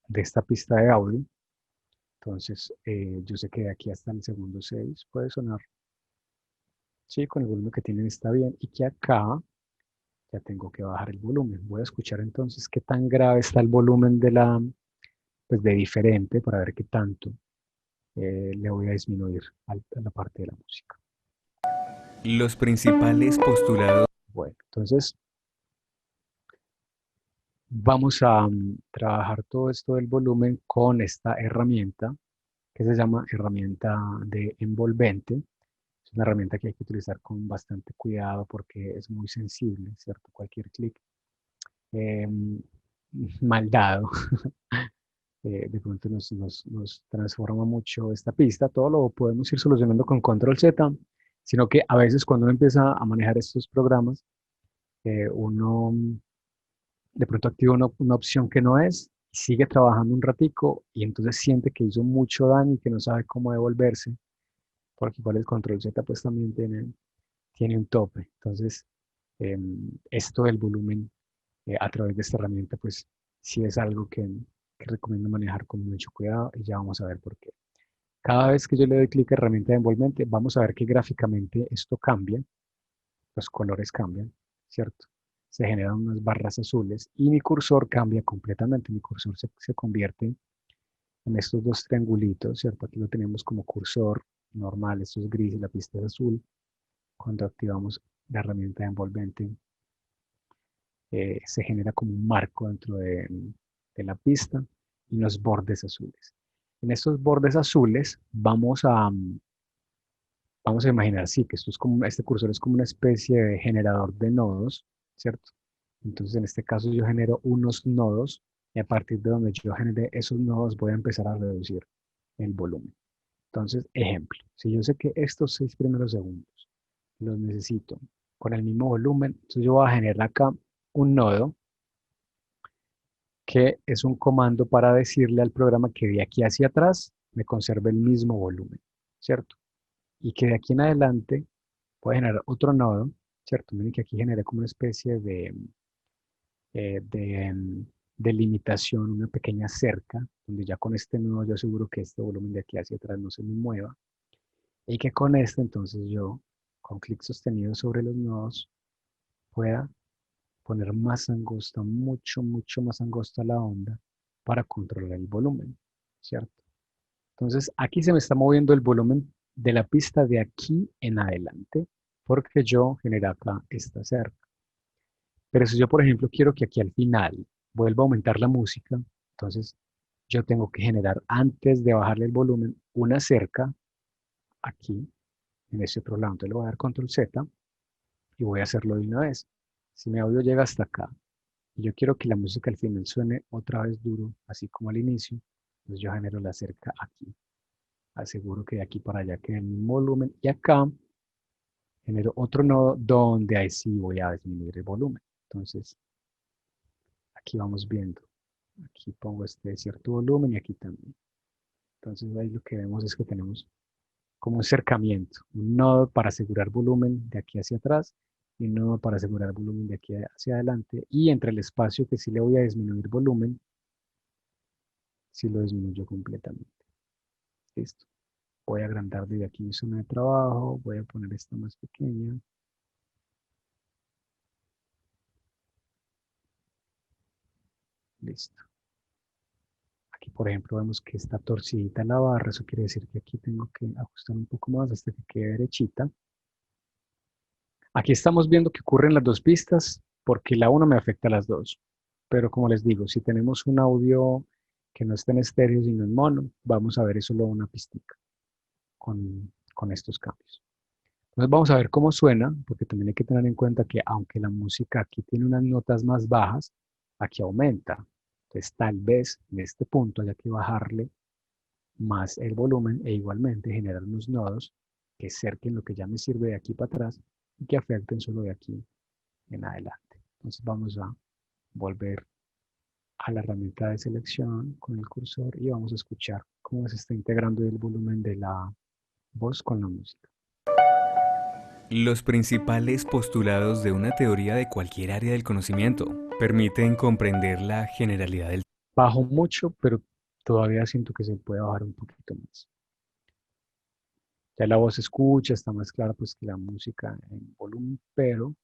de esta pista de audio. Entonces, yo sé que de aquí hasta el segundo 6 puede sonar, sí, con el volumen que tienen está bien. Y que acá ya tengo que bajar el volumen. Voy a escuchar entonces qué tan grave está el volumen pues de diferente para ver qué tanto le voy a disminuir a la parte de la música. Los principales postulados. Bueno, entonces vamos a trabajar todo esto del volumen con esta herramienta que se llama herramienta de envolvente. Es una herramienta que hay que utilizar con bastante cuidado porque es muy sensible, ¿cierto? Cualquier clic eh, mal dado de pronto nos transforma mucho esta pista. Todo lo podemos ir solucionando con control Z, sino que a veces cuando uno empieza a manejar estos programas, uno de pronto activa una opción que no es, sigue trabajando un ratico y entonces siente que hizo mucho daño y que no sabe cómo devolverse, porque igual el control Z pues también tiene un tope. Entonces, esto del volumen a través de esta herramienta pues sí es algo que recomiendo manejar con mucho cuidado y ya vamos a ver por qué. Cada vez que yo le doy clic a herramienta de envolvente, vamos a ver que gráficamente esto cambia, los colores cambian, ¿cierto? Se generan unas barras azules y mi cursor cambia completamente. Mi cursor se convierte en estos dos triangulitos, ¿cierto? Aquí lo tenemos como cursor normal, esto es gris y la pista es azul. Cuando activamos la herramienta de envolvente, se genera como un marco dentro de la pista y los bordes azules. En estos bordes azules vamos a imaginar, sí, que esto es como, este cursor es como una especie de generador de nodos, ¿cierto? Entonces, en este caso yo genero unos nodos y a partir de donde yo genere esos nodos voy a empezar a reducir el volumen. Entonces, ejemplo, si yo sé que estos 6 primeros segundos los necesito con el mismo volumen, entonces yo voy a generar acá un nodo que es un comando para decirle al programa que de aquí hacia atrás me conserve el mismo volumen, ¿cierto? Y que de aquí en adelante puede generar otro nodo, ¿cierto? Miren que aquí genera como una especie de limitación, una pequeña cerca, donde ya con este nodo yo aseguro que este volumen de aquí hacia atrás no se me mueva, y que con este entonces yo, con clic sostenido sobre los nodos, pueda poner más angosta, mucho, mucho más angosta la onda para controlar el volumen, ¿cierto? Entonces aquí se me está moviendo el volumen de la pista de aquí en adelante, porque yo generé acá esta cerca. Pero si yo, por ejemplo, quiero que aquí al final vuelva a aumentar la música, entonces yo tengo que generar, antes de bajarle el volumen, una cerca aquí, en este otro lado. Entonces le voy a dar control Z y voy a hacerlo de una vez. Si mi audio llega hasta acá y yo quiero que la música al final suene otra vez duro, así como al inicio, entonces yo genero la cerca aquí. Aseguro que de aquí para allá quede el mismo volumen y acá genero otro nodo donde ahí sí voy a disminuir el volumen. Entonces aquí vamos viendo. Aquí pongo este cierto volumen y aquí también. Entonces ahí lo que vemos es que tenemos como un cercamiento, un nodo para asegurar volumen de aquí hacia atrás y un nodo para asegurar volumen de aquí hacia adelante. Y entre el espacio que sí le voy a disminuir volumen, sí lo disminuyo completamente. Listo. Voy a agrandar desde aquí mi zona de trabajo, voy a poner esta más pequeña. Listo. Aquí, por ejemplo, vemos que está torcidita la barra, eso quiere decir que aquí tengo que ajustar un poco más hasta que quede derechita. Aquí estamos viendo que ocurren las dos pistas porque la una me afecta a las dos. Pero como les digo, si tenemos un audio que no está en estéreo sino en mono, vamos a ver es solo una pistica con estos cambios. Entonces vamos a ver cómo suena, porque también hay que tener en cuenta que aunque la música aquí tiene unas notas más bajas, aquí aumenta. Entonces tal vez en este punto haya que bajarle más el volumen e igualmente generar unos nodos que cerquen lo que ya me sirve de aquí para atrás y que afecten solo de aquí en adelante. Entonces vamos a volver a la herramienta de selección con el cursor y vamos a escuchar cómo se está integrando el volumen de la voz con la música. Los principales postulados de una teoría de cualquier área del conocimiento permiten comprender la generalidad del... Bajo mucho, pero todavía siento que se puede bajar un poquito más. Ya la voz se escucha, está más clara pues que la música en volumen, pero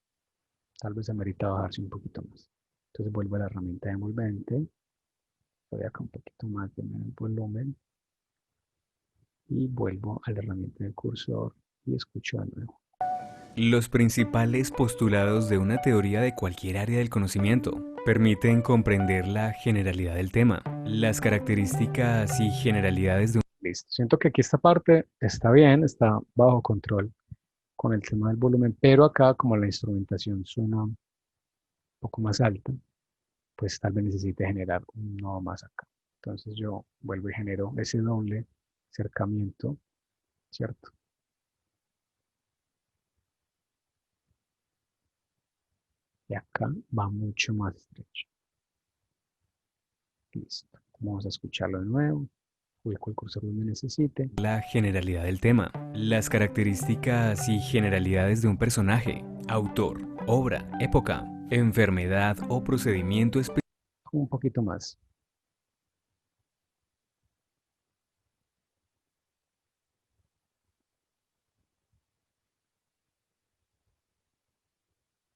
tal vez amerita bajarse un poquito más. Entonces vuelvo a la herramienta de envolvente, doy acá un poquito más de volumen y vuelvo a la herramienta del cursor y escucho de nuevo. Los principales postulados de una teoría de cualquier área del conocimiento permiten comprender la generalidad del tema, las características y generalidades de un... Listo. Siento que aquí esta parte está bien, está bajo control con el tema del volumen, pero acá como la instrumentación suena un poco más alta, pues tal vez necesite generar un nodo más acá. Entonces yo vuelvo y genero ese doble acercamiento, ¿cierto? Y acá va mucho más estrecho. Listo. Vamos a escucharlo de nuevo. Ubico el cursor donde necesite. La generalidad del tema, las características y generalidades de un personaje, autor, obra, época, enfermedad o procedimiento específico. Un poquito más.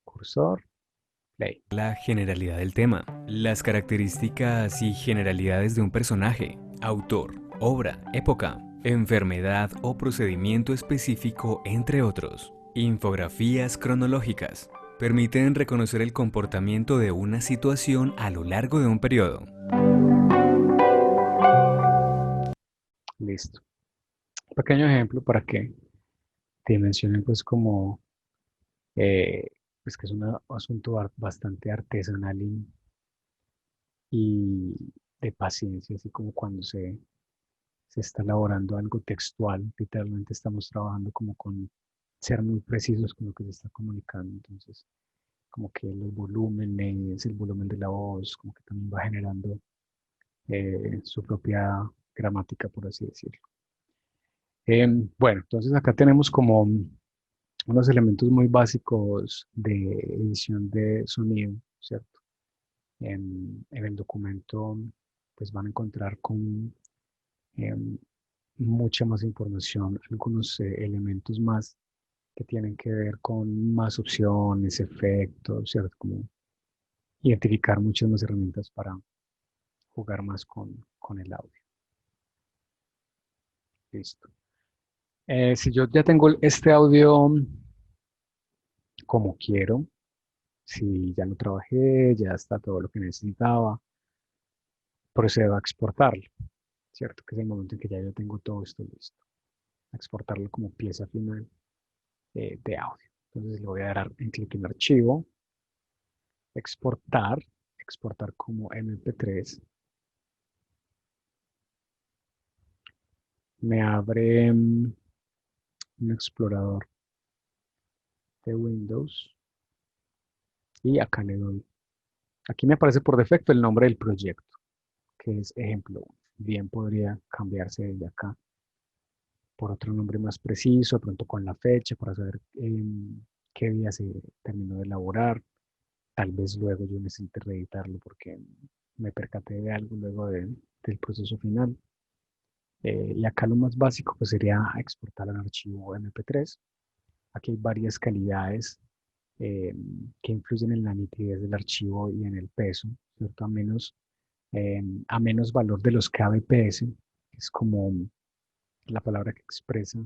Cursor, play. La generalidad del tema, las características y generalidades de un personaje, autor, obra, época, enfermedad o procedimiento específico, entre otros. Infografías cronológicas permiten reconocer el comportamiento de una situación a lo largo de un periodo. Listo. Un pequeño ejemplo para que dimensionen pues como eh, pues que es un asunto bastante artesanal y de paciencia, así como cuando se está elaborando algo textual, literalmente estamos trabajando como con ser muy precisos con lo que se está comunicando, entonces como que los volúmenes, el volumen de la voz, como que también va generando su propia gramática, por así decirlo. Bueno, entonces acá tenemos como unos elementos muy básicos de edición de sonido, ¿cierto? En el documento pues van a encontrar con em, mucha más información, algunos elementos más que tienen que ver con más opciones, efectos, ¿cierto? Como identificar muchas más herramientas para jugar más con el audio. Listo. Si yo ya tengo este audio como quiero, si ya lo trabajé, ya está todo lo que necesitaba, procedo a exportarlo, ¿cierto? Que es el momento en que ya yo tengo todo esto listo. A exportarlo como pieza final de audio. Entonces le voy a dar en clic en archivo, exportar, exportar como MP3. Me abre un explorador de Windows y acá le doy. Aquí me aparece por defecto el nombre del proyecto, que es ejemplo 1. Bien podría cambiarse desde acá por otro nombre más preciso, de pronto con la fecha, para saber qué día se terminó de elaborar. Tal vez luego yo necesite reeditarlo porque me percaté de algo luego del proceso final. Y acá lo más básico pues sería exportar el archivo MP3. Aquí hay varias calidades eh, que influyen en la nitidez del archivo y en el peso, ¿cierto? A menos valor de los kbps, que es como la palabra que expresa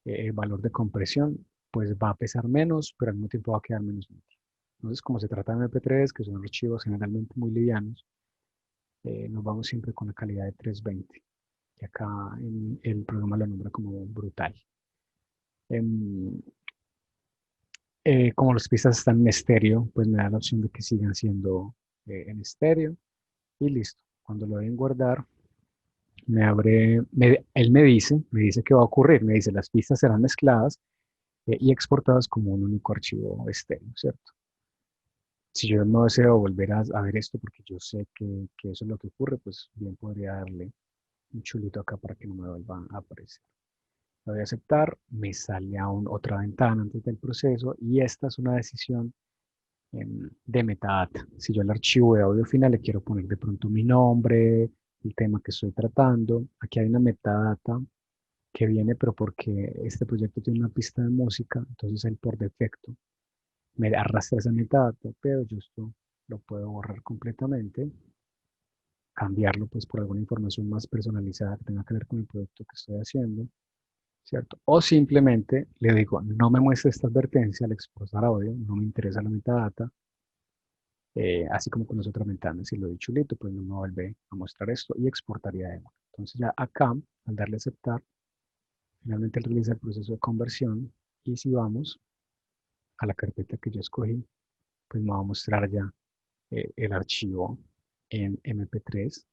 el valor de compresión, pues va a pesar menos, pero al mismo tiempo va a quedar menos nítido. Entonces, como se trata de MP3, que son archivos generalmente muy livianos, nos vamos siempre con la calidad de 320, que acá el programa lo nombra como brutal. Em, como las pistas están en estéreo, pues me da la opción de que sigan siendo en estéreo y listo. Cuando lo den guardar, me abre, él me dice qué va a ocurrir, me dice las pistas serán mezcladas y exportadas como un único archivo estéreo, ¿cierto? Si yo no deseo volver a ver esto porque yo sé que eso es lo que ocurre, pues bien podría darle un chulito acá para que no me vuelva a aparecer. Lo voy a aceptar, me sale aún otra ventana antes del proceso y esta es una decisión de metadata. Si yo al archivo de audio final le quiero poner de pronto mi nombre, el tema que estoy tratando, aquí hay una metadata que viene, pero porque este proyecto tiene una pista de música, entonces él por defecto me arrastra esa metadata, pero yo esto lo puedo borrar completamente, cambiarlo pues por alguna información más personalizada que tenga que ver con el producto que estoy haciendo, ¿cierto? O simplemente le digo, no me muestre esta advertencia al exportar audio, no me interesa la metadata, así como con las otras ventanas, si lo doy chulito, pues no me vuelve a mostrar esto y exportaría de nuevo. Entonces ya acá, al darle a aceptar, finalmente él realiza el proceso de conversión y si vamos a la carpeta que yo escogí, pues me va a mostrar ya el archivo en MP3.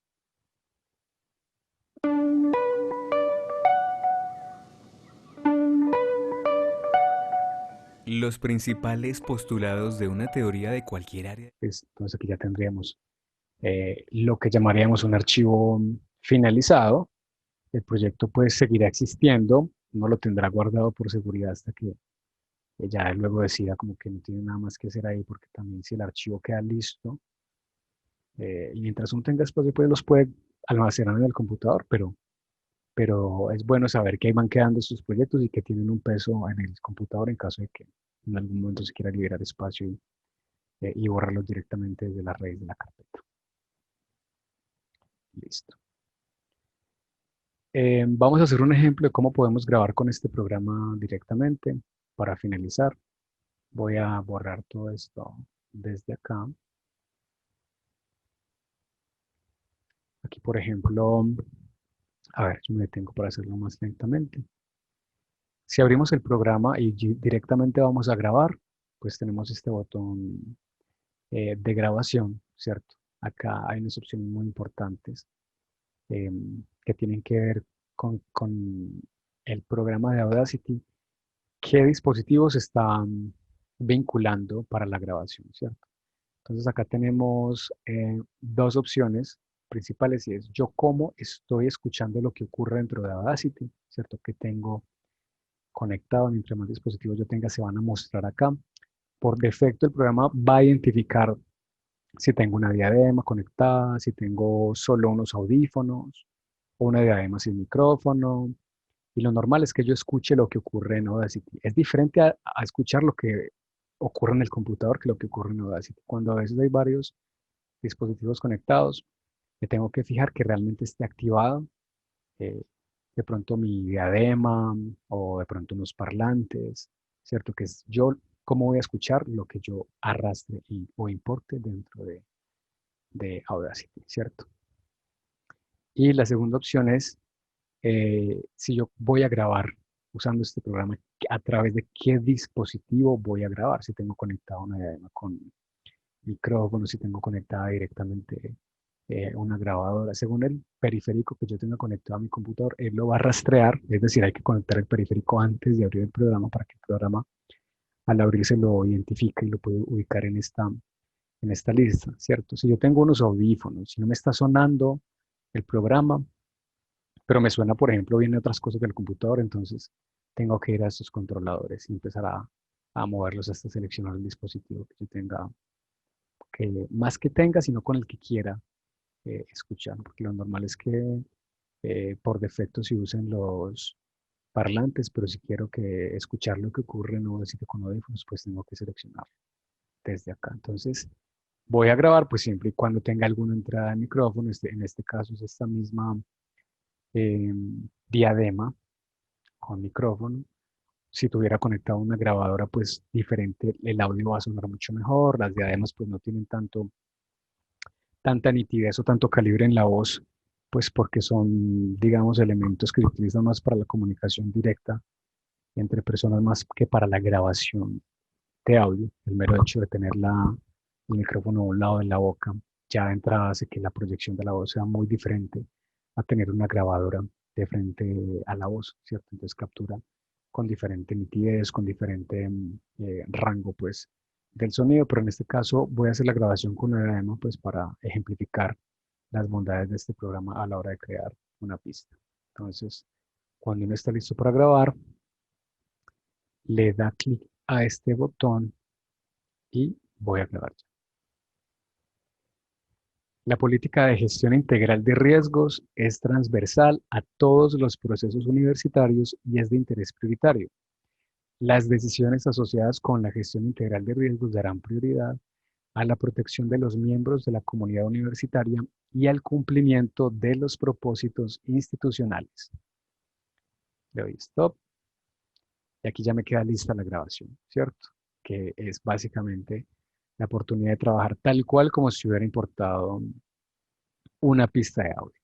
Los principales postulados de una teoría de cualquier área. Pues, entonces aquí ya tendríamos lo que llamaríamos un archivo finalizado. El proyecto pues seguirá existiendo, no lo tendrá guardado por seguridad hasta que ya él luego decida como que no tiene nada más que hacer ahí, porque también si el archivo queda listo, y mientras uno tenga espacio, pues los puede almacenar en el computador, pero es bueno saber que ahí van quedando sus proyectos y que tienen un peso en el computador en caso de que en algún momento se quiera liberar espacio y borrarlos directamente desde la raíz de la carpeta. Listo. Vamos a hacer un ejemplo de cómo podemos grabar con este programa directamente. Para finalizar, voy a borrar todo esto desde acá. Aquí, por ejemplo, a ver, yo me detengo para hacerlo más lentamente. Si abrimos el programa y directamente vamos a grabar, pues tenemos este botón de grabación, ¿cierto? Acá hay unas opciones muy importantes que tienen que ver con el programa de Audacity, qué dispositivos están vinculando para la grabación, ¿cierto? Entonces acá tenemos dos opciones principales y es yo cómo estoy escuchando lo que ocurre dentro de Audacity, ¿cierto? Que tengo conectado, mientras más dispositivos yo tenga se van a mostrar acá. Por defecto el programa va a identificar si tengo una diadema conectada, si tengo solo unos audífonos o una diadema sin micrófono. Y lo normal es que yo escuche lo que ocurre en Audacity. Es diferente a escuchar lo que ocurre en el computador que lo que ocurre en Audacity. Cuando a veces hay varios dispositivos conectados, me tengo que fijar que realmente esté activado. eh, de pronto mi diadema o de pronto unos parlantes, ¿cierto? Que es yo cómo voy a escuchar lo que yo arrastre o importe dentro de Audacity, ¿cierto? Y la segunda opción es si yo voy a grabar usando este programa, a través de qué dispositivo voy a grabar, si tengo conectado una diadema con micrófono, si tengo conectada directamente una grabadora. Según el periférico que yo tenga conectado a mi computador, él lo va a rastrear, es decir, hay que conectar el periférico antes de abrir el programa para que el programa al abrirse lo identifique y lo puede ubicar en esta lista, ¿cierto? Si yo tengo unos audífonos, si no me está sonando el programa, pero me suena, por ejemplo, viene otras cosas del computador, entonces tengo que ir a estos controladores y empezar a moverlos hasta seleccionar el dispositivo que yo tenga, que más que tenga, sino con el que quiera escuchar, porque lo normal es que por defecto se usen los parlantes, pero si quiero que escuchar lo que ocurre no decir con audífonos, pues tengo que seleccionar desde acá. Entonces voy a grabar pues siempre y cuando tenga alguna entrada de micrófono, en este caso es esta misma eh, diadema con micrófono. Si tuviera conectado una grabadora, pues diferente, el audio va a sonar mucho mejor. Las diademas pues no tienen tanta nitidez o tanto calibre en la voz, pues porque son, digamos, elementos que se utilizan más para la comunicación directa entre personas más que para la grabación de audio. El mero hecho de tener el micrófono a un lado de la boca ya de entrada hace que la proyección de la voz sea muy diferente a tener una grabadora de frente a la voz, ¿cierto? Entonces captura con diferente nitidez, con diferente rango, pues, del sonido, pero en este caso voy a hacer la grabación con una demo, pues, para ejemplificar las bondades de este programa a la hora de crear una pista. Entonces, cuando uno está listo para grabar, le da clic a este botón y voy a grabar. La política de gestión integral de riesgos es transversal a todos los procesos universitarios y es de interés prioritario. Las decisiones asociadas con la gestión integral de riesgos darán prioridad a la protección de los miembros de la comunidad universitaria y al cumplimiento de los propósitos institucionales. Le doy stop y aquí ya me queda lista la grabación, ¿cierto? Que es básicamente la oportunidad de trabajar tal cual como si hubiera importado una pista de audio.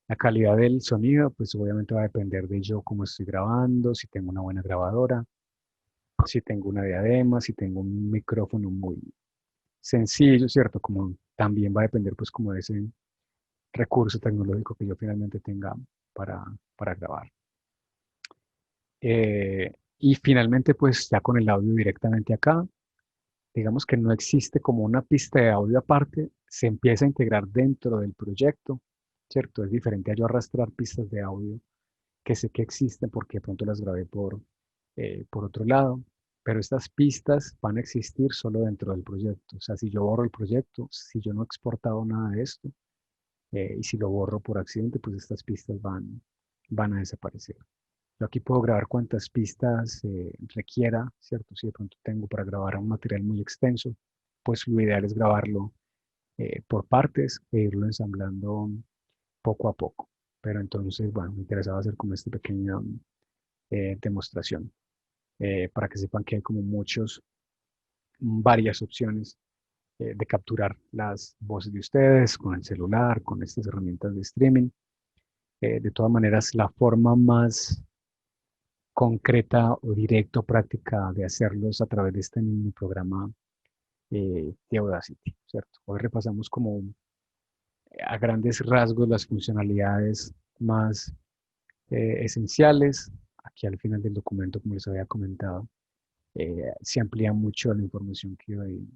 La calidad del sonido, pues obviamente va a depender de yo cómo estoy grabando, si tengo una buena grabadora, si tengo una diadema, si tengo un micrófono muy sencillo, ¿cierto? Como también va a depender pues como de ese recurso tecnológico que yo finalmente tenga para grabar. Y finalmente pues ya con el audio directamente acá, digamos que no existe como una pista de audio aparte, se empieza a integrar dentro del proyecto, ¿cierto? Es diferente a yo arrastrar pistas de audio que sé que existen porque de pronto las grabé por otro lado, pero estas pistas van a existir solo dentro del proyecto. O sea, si yo borro el proyecto, si yo no he exportado nada de esto, y si lo borro por accidente, pues estas pistas van a desaparecer. Yo aquí puedo grabar cuantas pistas requiera, ¿cierto? Si de pronto tengo para grabar un material muy extenso, pues lo ideal es grabarlo por partes e irlo ensamblando poco a poco. Pero entonces, bueno, me interesaba hacer como esta pequeña demostración para que sepan que hay como varias opciones de capturar las voces de ustedes con el celular, con estas herramientas de streaming. De todas maneras, la forma más concreta o directa o práctica de hacerlos a través de este mismo programa de Audacity, ¿cierto? Hoy repasamos como a grandes rasgos las funcionalidades más esenciales. Aquí al final del documento, como les había comentado, se amplía mucho la información que hoy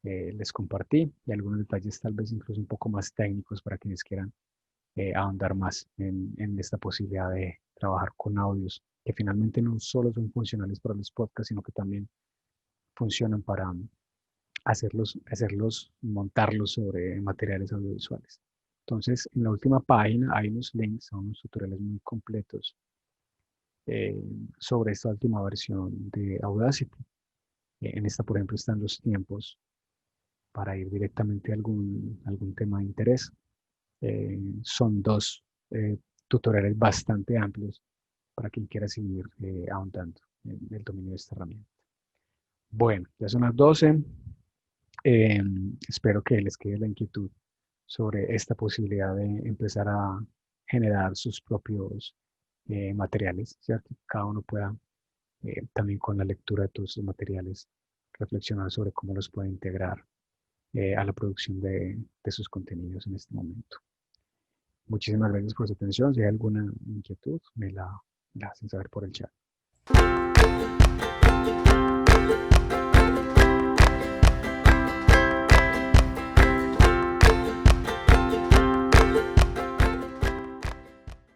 les compartí y algunos detalles tal vez incluso un poco más técnicos para quienes quieran ahondar más en esta posibilidad de trabajar con audios que finalmente no solo son funcionales para los podcasts, sino que también funcionan montarlos sobre materiales audiovisuales. Entonces, en la última página hay unos links a unos tutoriales muy completos eh, sobre esta última versión de Audacity. En esta, por ejemplo, están los tiempos para ir directamente a algún tema de interés. Son dos tutoriales bastante amplios para quien quiera seguir ahondando en el dominio de esta herramienta. Bueno, ya son las 12. Espero que les quede la inquietud sobre esta posibilidad de empezar a generar sus propios materiales, ¿cierto? Cada uno pueda también con la lectura de todos sus materiales reflexionar sobre cómo los puede integrar a la producción de sus contenidos en este momento. Muchísimas gracias por su atención. Si hay alguna inquietud, me la hacen saber por el chat.